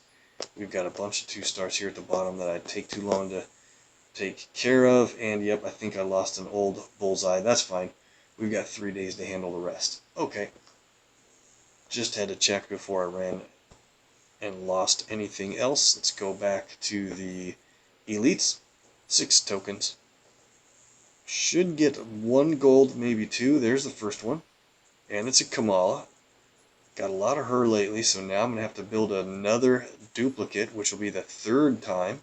We've got a bunch of 2-stars here at the bottom that I'd take too long to take care of. And yep, I think I lost an old bullseye. That's fine. We've got 3 days to handle the rest. Okay. Just had to check before I ran and lost anything else. Let's go back to the elites. 6 tokens. Should get 1 gold, maybe 2. There's the first one. And it's a Kamala. Got a lot of her lately, so now I'm going to have to build another duplicate, which will be the 3rd time.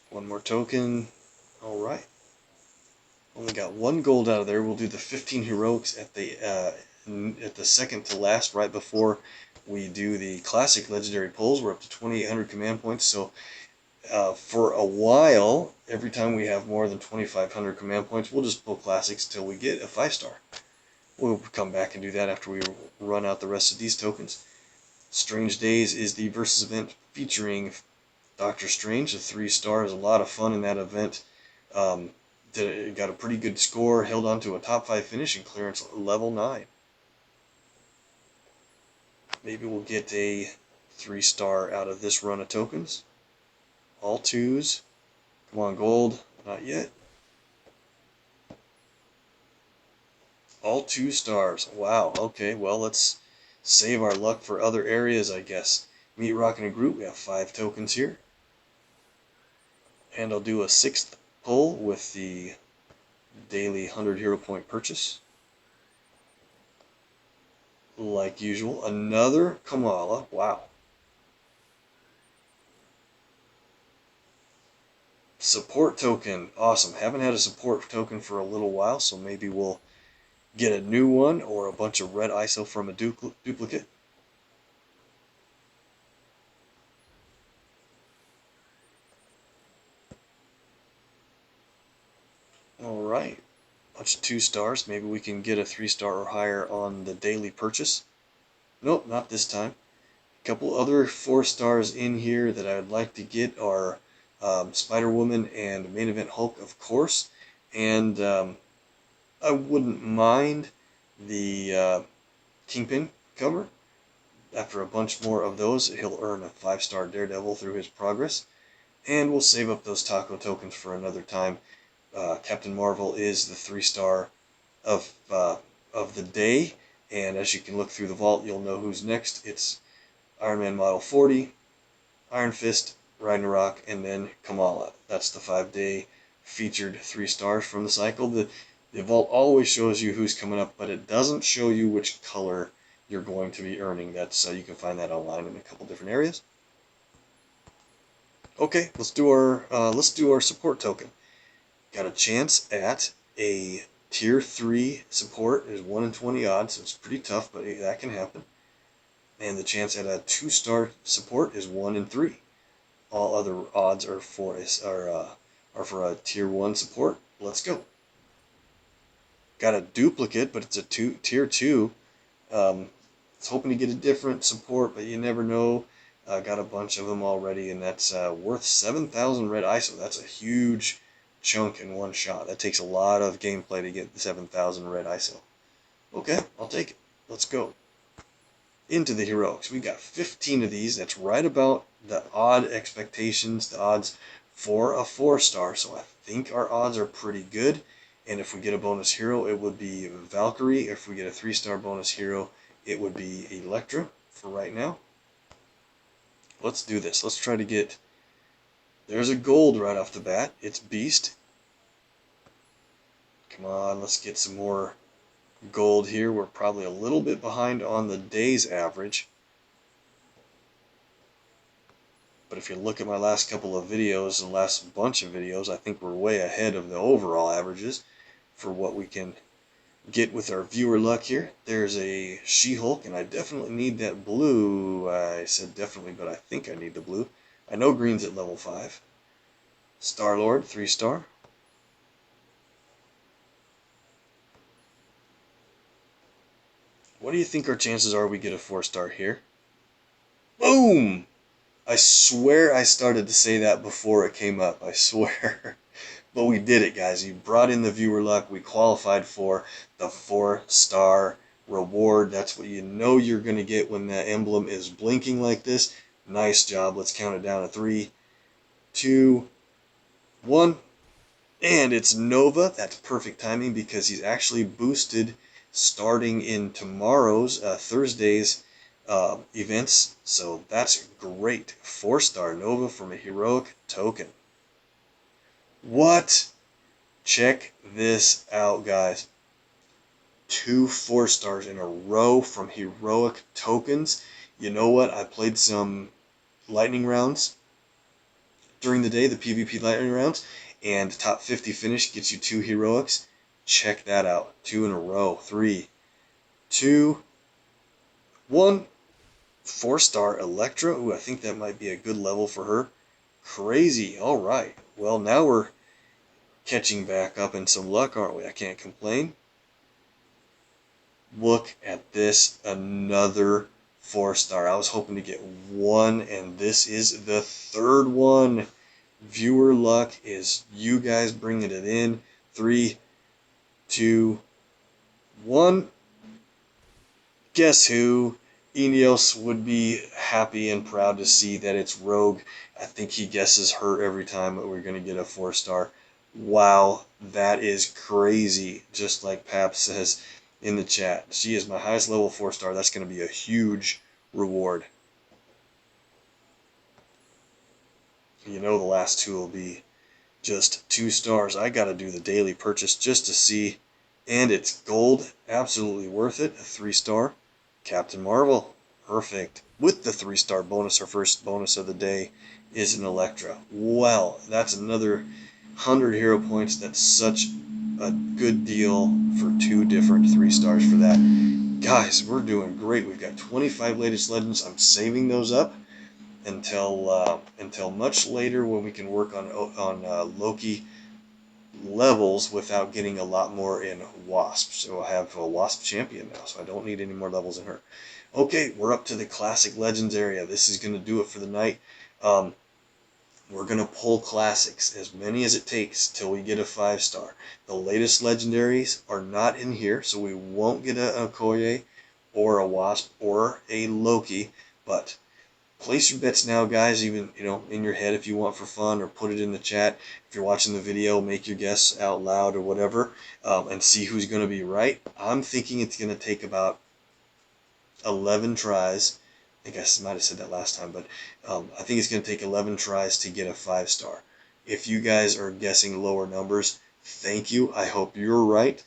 One more token. Alright. Only got 1 gold out of there. We'll do the 15 heroics at the second to last, right before we do the classic legendary pulls. We're up to 2,800 command points, so for a while, every time we have more than 2,500 command points, we'll just pull classics till we get a 5-star. We'll come back and do that after we run out the rest of these tokens. Strange Days is the versus event featuring Doctor Strange. The 3-star is a lot of fun in that event. Got a pretty good score, held on to a top 5 finish in clearance level 9. Maybe we'll get a 3-star out of this run of tokens. All 2s. Come on, gold. Not yet. All 2-stars. Wow. Okay, well, let's save our luck for other areas, I guess. Meet Rockin' a Group. We have 5 tokens here. And I'll do a 6th pull with the daily 100 hero point purchase. Like usual. Another Kamala. Wow. Support token. Awesome. Haven't had a support token for a little while, so maybe we'll get a new one or a bunch of red ISO from a duplicate. Alright. Bunch of 2-stars. Maybe we can get a 3-star or higher on the daily purchase. Nope, not this time. A couple other 4-stars in here that I would like to get are Spider-Woman and Main Event Hulk, of course. And I wouldn't mind the Kingpin cover. After a bunch more of those, he'll earn a 5-star Daredevil through his progress. And we'll save up those taco tokens for another time. Captain Marvel is the 3-star of the day. And as you can look through the vault, you'll know who's next. It's Iron Man Model 40, Iron Fist, Ragnarok, and then Kamala. That's the 5-day featured 3 stars from the cycle. The vault always shows you who's coming up, but it doesn't show you which color you're going to be earning. That's you can find that online in a couple different areas. Okay, let's do our support token. Got a chance at a tier 3 support. Is 1 in 20 odds, so it's pretty tough, but that can happen. And the chance at a 2-star support is 1 in 3. All other odds are for a tier 1 support. Let's go. Got a duplicate, but it's a tier 2. It's hoping to get a different support, but you never know. Got a bunch of them already, and that's worth 7,000 red ISO. That's a huge chunk in one shot. That takes a lot of gameplay to get the 7,000 red ISO. Okay, I'll take it. Let's go. Into the heroics. We got 15 of these. That's right about the odd expectations, the odds for a 4-star. So I think our odds are pretty good. And if we get a bonus hero, it would be Valkyrie. If we get a 3-star bonus hero, it would be Electra for right now. Let's do this. Let's try to get... There's a gold right off the bat. It's Beast. Come on, let's get some more gold here. We're probably a little bit behind on the day's average. But if you look at my last couple of videos, the last bunch of videos, I think we're way ahead of the overall averages for what we can get with our viewer luck here. There's a She-Hulk, and I definitely need that blue. I said definitely, but I think I need the blue. I know green's at level 5. Star-Lord, 3-star. What do you think our chances are we get a 4-star here? Boom! I swear I started to say that before it came up. I swear. But we did it, guys. You brought in the viewer luck. We qualified for the 4-star reward. That's what you know you're going to get when that emblem is blinking like this. Nice job. Let's count it down to 3, 2, 1. And it's Nova. That's perfect timing because he's actually boosted starting in tomorrow's, Thursday's events. So that's great. 4-star Nova from a heroic token. What? Check this out, guys. 2 4-stars in a row from heroic tokens. You know what? I played some lightning rounds during the day, the PvP lightning rounds, and top 50 finish gets you 2 heroics. Check that out. 2 in a row. 3, 2, 1. 4-star Electra. Ooh, I think that might be a good level for her. Crazy. All right. Well, now we're catching back up in some luck, aren't we? I can't complain. Look at this. Another 4-star. I was hoping to get 1, and this is the 3rd one. Viewer luck is you guys bringing it in. 3, 2, 1. Guess who? Ineos would be happy and proud to see that it's Rogue. I think he guesses her every time that we're going to get a 4-star. Wow, that is crazy. Just like Pap says in the chat. She is my highest level 4-star. That's going to be a huge reward. You know the last 2 will be just 2 stars. I got to do the daily purchase just to see. And it's gold. Absolutely worth it. A 3-star. Captain Marvel. Perfect. With the 3-star bonus, our first bonus of the day is an Electra. Well, that's another 100 hero points. That's such a good deal for 2 different 3-stars for that. Guys, we're doing great. We've got 25 latest legends. I'm saving those up until much later when we can work on Loki levels without getting a lot more in Wasp. So I have a Wasp champion now, so I don't need any more levels in her. Okay, we're up to the classic legends area. This is going to do it for the night. We're going to pull classics, as many as it takes till we get a 5-star. The latest legendaries are not in here, so we won't get a Okoye or a Wasp or a Loki, but place your bets now, guys, even in your head if you want for fun, or put it in the chat. If you're watching the video, make your guess out loud or whatever, and see who's going to be right. I'm thinking it's going to take about 11 tries. I think I might have said that last time, but I think it's going to take 11 tries to get a 5-star. If you guys are guessing lower numbers, thank you. I hope you're right.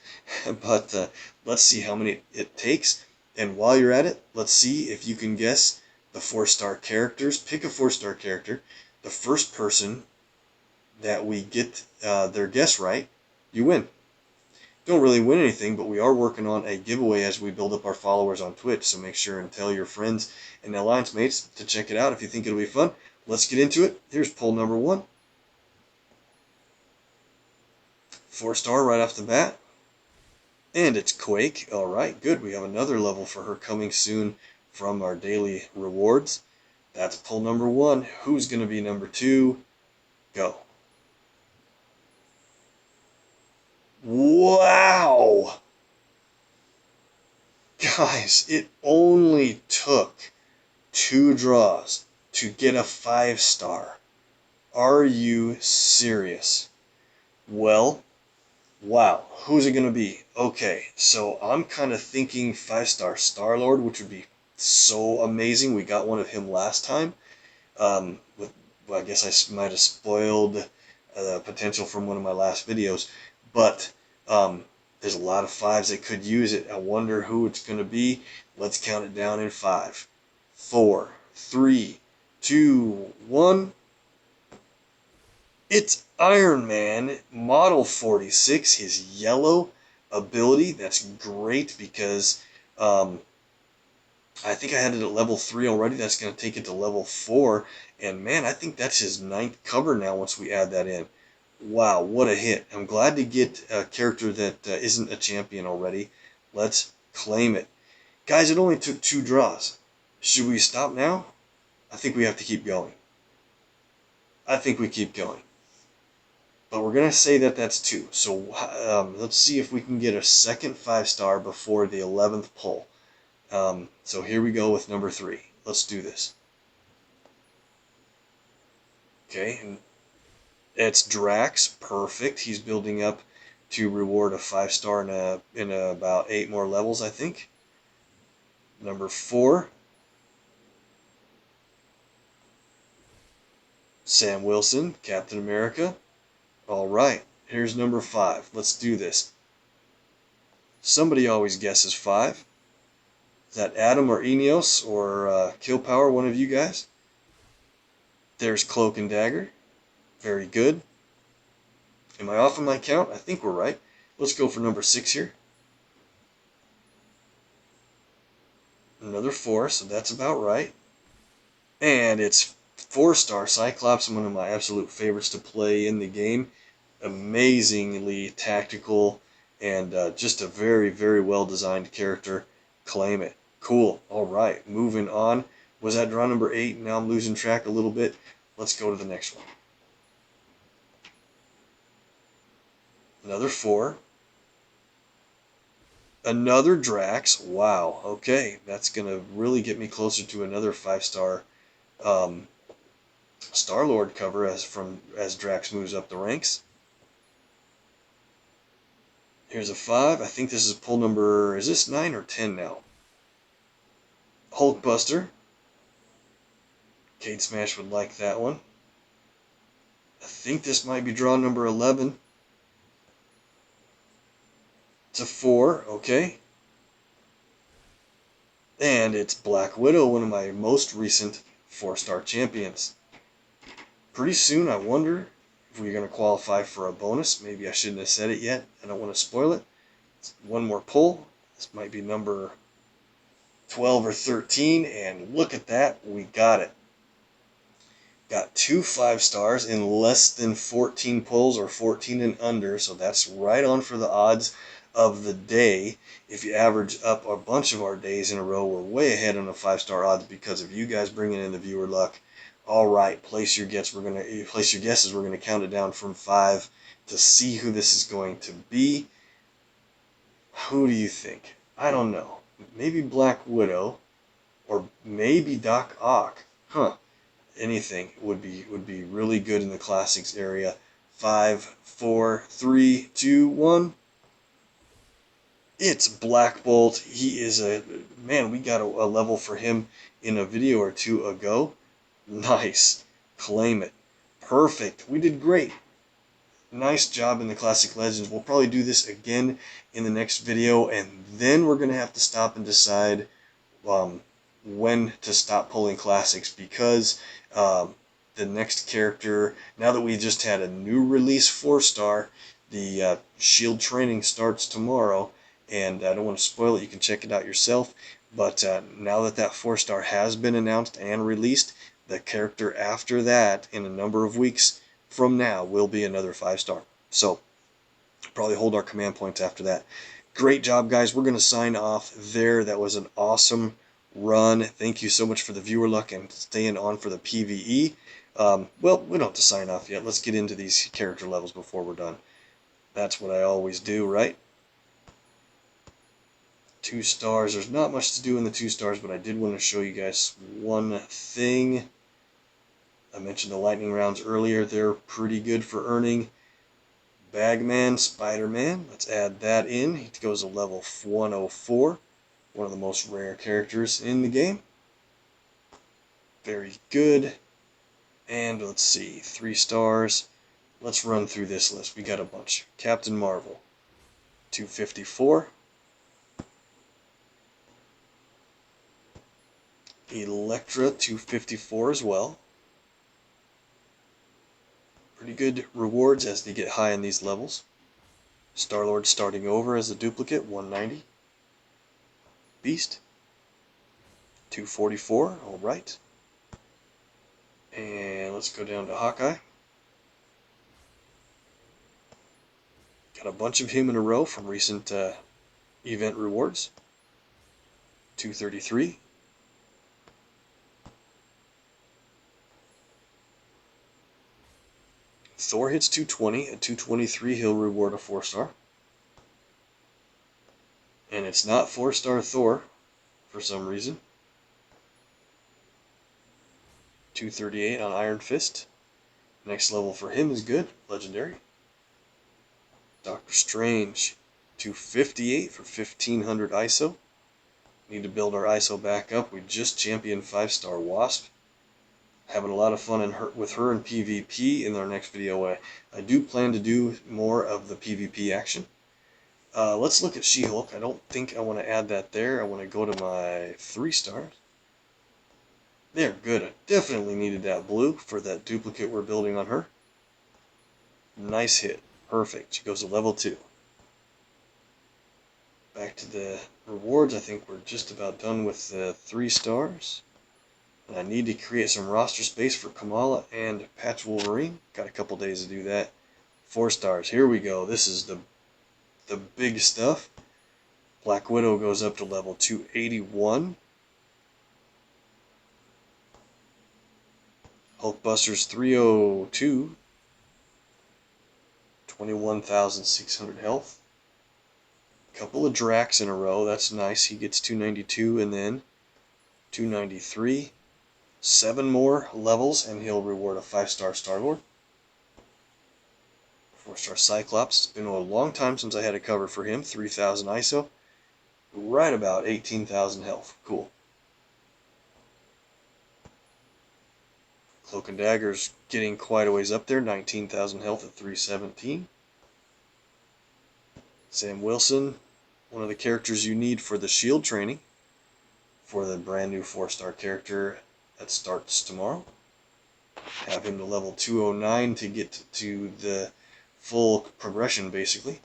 But let's see how many it takes. And while you're at it, let's see if you can guess the 4-star characters. Pick a 4-star character. The first person that we get their guess right, you win. Don't really win anything, but we are working on a giveaway as we build up our followers on Twitch. So make sure and tell your friends and alliance mates to check it out if you think it'll be fun. Let's get into it. Here's poll number 1. 4-star right off the bat. And it's Quake. All right, good. We have another level for her coming soon from our daily rewards. That's poll number 1. Who's going to be number 2? Go. Wow! Guys, it only took 2 draws to get a 5-star. Are you serious? Well, wow. Who's it going to be? Okay, so I'm kind of thinking 5-star Star-Lord, which would be so amazing. We got one of him last time. Well, I guess I might have spoiled the potential from one of my last videos. But there's a lot of 5s that could use it. I wonder who it's going to be. Let's count it down in 5, 4, 3, 2, 1. It's Iron Man Model 46, his yellow ability. That's great because I think I had it at level 3 already. That's going to take it to level 4. And man, I think that's his 9th cover now once we add that in. Wow, what a hit. I'm glad to get a character that isn't a champion already. Let's claim it. Guys, it only took 2 draws. Should we stop now? I think we have to keep going. I think we keep going. But we're going to say that that's 2. So let's see if we can get a second 5-star before the 11th pull. So here we go with number 3. Let's do this. Okay, and it's Drax. Perfect. He's building up to reward a 5-star in about 8 more levels, I think. Number 4. Sam Wilson, Captain America. All right, here's number 5. Let's do this. Somebody always guesses 5. Is that Adam or Eneos or Kill Power, one of you guys? There's Cloak and Dagger. Very good. Am I off on my count? I think we're right. Let's go for number 6 here. Another 4, so that's about right. And it's 4-star Cyclops, one of my absolute favorites to play in the game. Amazingly tactical and just a very, very well-designed character. Claim it. Cool. All right, moving on. Was that draw number 8? Now I'm losing track a little bit. Let's go to the next one. Another 4. Another Drax. Wow. Okay, that's going to really get me closer to another 5-star Star-Lord cover as Drax moves up the ranks. Here's a 5. I think this is pull number, is this 9 or 10 now? Hulkbuster. Kate Smash would like that one. I think this might be draw number 11. It's a 4, okay. And it's Black Widow, one of my most recent 4-star champions. Pretty soon, I wonder if we're going to qualify for a bonus. Maybe I shouldn't have said it yet. I don't want to spoil it. It's one more pull. This might be number 12 or 13. And look at that. We got it. Got 2 5-stars in less than 14 pulls or 14 and under. So that's right on for the odds of the day. If you average up a bunch of our days in a row, we're way ahead on the 5-star odds because of you guys bringing in the viewer luck. All right, place your guesses. We're gonna count it down from 5 to see who this is going to be. Who do you think? I don't know. Maybe Black Widow, or maybe Doc Ock. Huh? Anything would be really good in the classics area. 5, 4, 3, 2, 1. It's Black Bolt. He is a man. We got a level for him in a video or two ago. Nice. Claim it. Perfect. We did great. Nice job in the Classic Legends. We'll probably do this again in the next video, and then we're going to have to stop and decide um, when to stop pulling classics, because the next character, now that we just had a new release 4-star, the Shield training starts tomorrow, and I don't want to spoil it. You can check it out yourself. But now that that 4-star has been announced and released, the character after that, in a number of weeks from now, will be another 5-star. So probably hold our command points after that. Great job, guys. We're going to sign off there. That was an awesome run. Thank you so much for the viewer luck and staying on for the PvE. Well, we don't have to sign off yet. Let's get into these character levels before we're done. That's what I always do, right? 2 stars. There's not much to do in the 2 stars, but I did want to show you guys one thing. I mentioned the lightning rounds earlier. They're pretty good for earning. Bagman, Spider-Man, let's add that in. He goes to level 104, one of the most rare characters in the game. Very good. And let's see, 3 stars. Let's run through this list. We got a bunch. Captain Marvel, 254. Elektra, 254 as well. Pretty good rewards as they get high in these levels. Star-Lord starting over as a duplicate, 190. Beast, 244, alright. And let's go down to Hawkeye. Got a bunch of him in a row from recent event rewards. 233. Thor hits 220. At 223, he'll reward a 4-star. And it's not 4-star Thor for some reason. 238 on Iron Fist. Next level for him is good. Legendary. Doctor Strange. 258 for 1500 ISO. Need to build our ISO back up. We just championed 5-star Wasp. Having a lot of fun with her in PvP in our next video. I do plan to do more of the PvP action. Let's look at She-Hulk. I don't think I want to add that there. I want to go to my 3 stars. There, good. I definitely needed that blue for that duplicate we're building on her. Nice hit. Perfect. She goes to level 2. Back to the rewards. I think we're just about done with the 3 stars. And I need to create some roster space for Kamala and Patch Wolverine. Got a couple days to do that. 4 stars. Here we go. This is the big stuff. Black Widow goes up to level 281. Hulkbuster's 302. 21,600 health. Couple of Drax in a row. That's nice. He gets 292 and then 293. 7 more levels and he'll reward a 5-star Star-Lord. 4-star Cyclops. It's been a long time since I had a cover for him. 3,000 ISO. Right about 18,000 health. Cool. Cloak and Dagger's getting quite a ways up there. 19,000 health at 317. Sam Wilson, one of the characters you need for the Shield training for the brand new 4-star character that starts tomorrow. Have him to level 209 to get to the full progression, basically.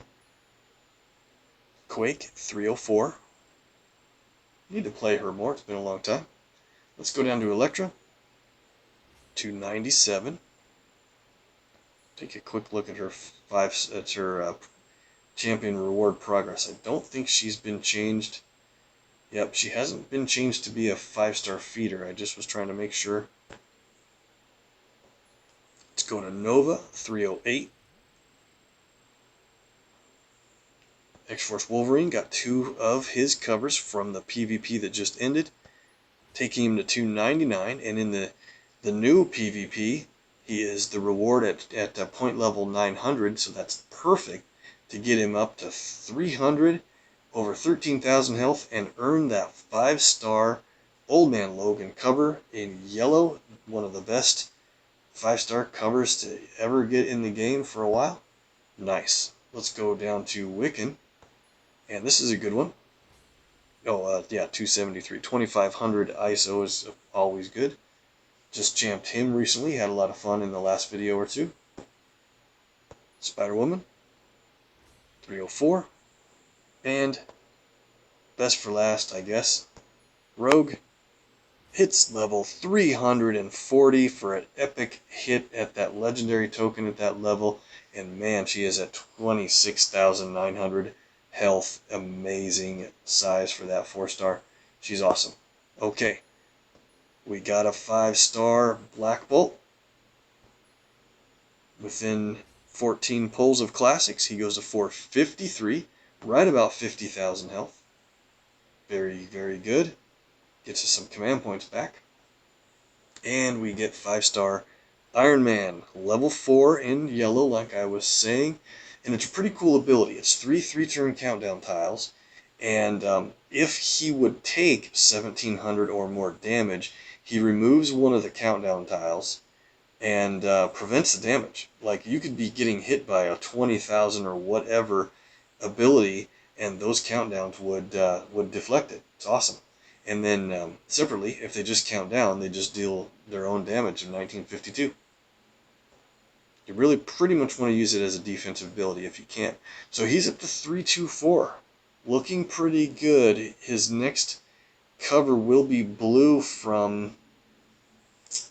Quake, 304. Need to play her more. It's been a long time. Let's go down to Elektra. 297. Take a quick look at her champion reward progress. I don't think she's been changed. Yep, she hasn't been changed to be a 5-star feeder. I just was trying to make sure. Let's go to Nova, 308. X-Force Wolverine got 2 of his covers from the PvP that just ended, taking him to 299. And in the new PvP, he is the reward at point level 900, so that's perfect to get him up to 300 over 13,000 health, and earn that 5-star Old Man Logan cover in yellow. One of the best 5-star covers to ever get in the game for a while. Nice. Let's go down to Wiccan, and this is a good one. Oh, yeah, 273. 2500 ISO is always good. Just jammed him recently. Had a lot of fun in the last video or two. Spider-Woman, 304. And best for last, I guess, Rogue. Hits level 340 for an epic hit at that legendary token at that level. And man, she is at 26,900 health. Amazing size for that 4-star. She's awesome. Okay, we got a 5-star Black Bolt. Within 14 pulls of classics, he goes to 453, right about 50,000 health. Very, very good. Gets us some command points back. And we get 5-star Iron Man, level 4 in yellow, like I was saying. And it's a pretty cool ability. It's 3 turn countdown tiles. And if he would take 1,700 or more damage, he removes one of the countdown tiles and prevents the damage. Like, you could be getting hit by a 20,000 or whatever ability, and those countdowns would deflect it. It's awesome. And then separately, if they just count down, they just deal their own damage in 1952. You really pretty much want to use it as a defensive ability if you can. So he's up to 324. Looking pretty good. His next cover will be blue from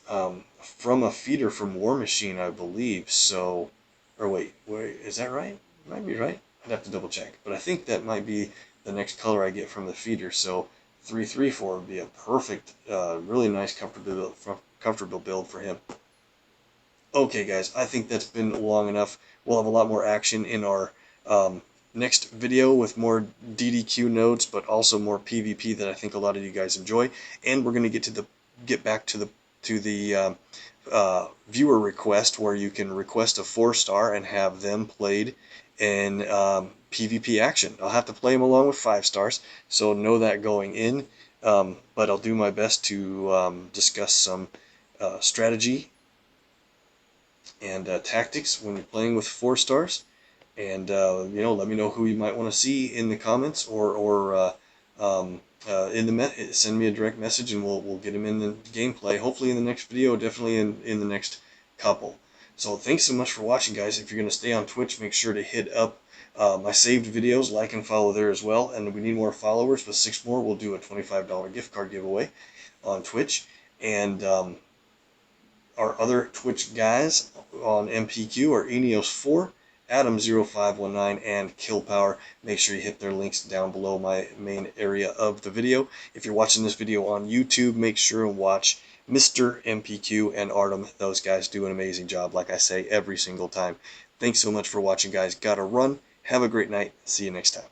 a feeder from War Machine, I believe. So, or wait, is that right? Might be right. I'd have to double check. But I think that might be the next color I get from the feeder. So 334 would be a perfect, really nice, comfortable build for him. Okay, guys, I think that's been long enough. We'll have a lot more action in our next video with more DDQ nodes, but also more PvP that I think a lot of you guys enjoy. And we're going to get back to the viewer request, where you can request a 4-star and have them played in PvP action. I'll have to play them along with 5-stars, so know that going in. But I'll do my best to discuss some strategy and tactics when you're playing with 4-stars. And let me know who you might want to see in the comments, or send me a direct message, and we'll get him in the gameplay. Hopefully in the next video, definitely in the next couple. So thanks so much for watching, guys. If you're going to stay on Twitch, make sure to hit up my saved videos, like and follow there as well. And we need more followers. With 6 more, we'll do a $25 gift card giveaway on Twitch. And our other Twitch guys on MPQ are Eneos4, Adam0519, and Killpower. Make sure you hit their links down below my main area of the video. If you're watching this video on YouTube, make sure and watch Mr. MPQ and Artem. Those guys do an amazing job, like I say every single time. Thanks so much for watching, guys. Gotta run. Have a great night. See you next time.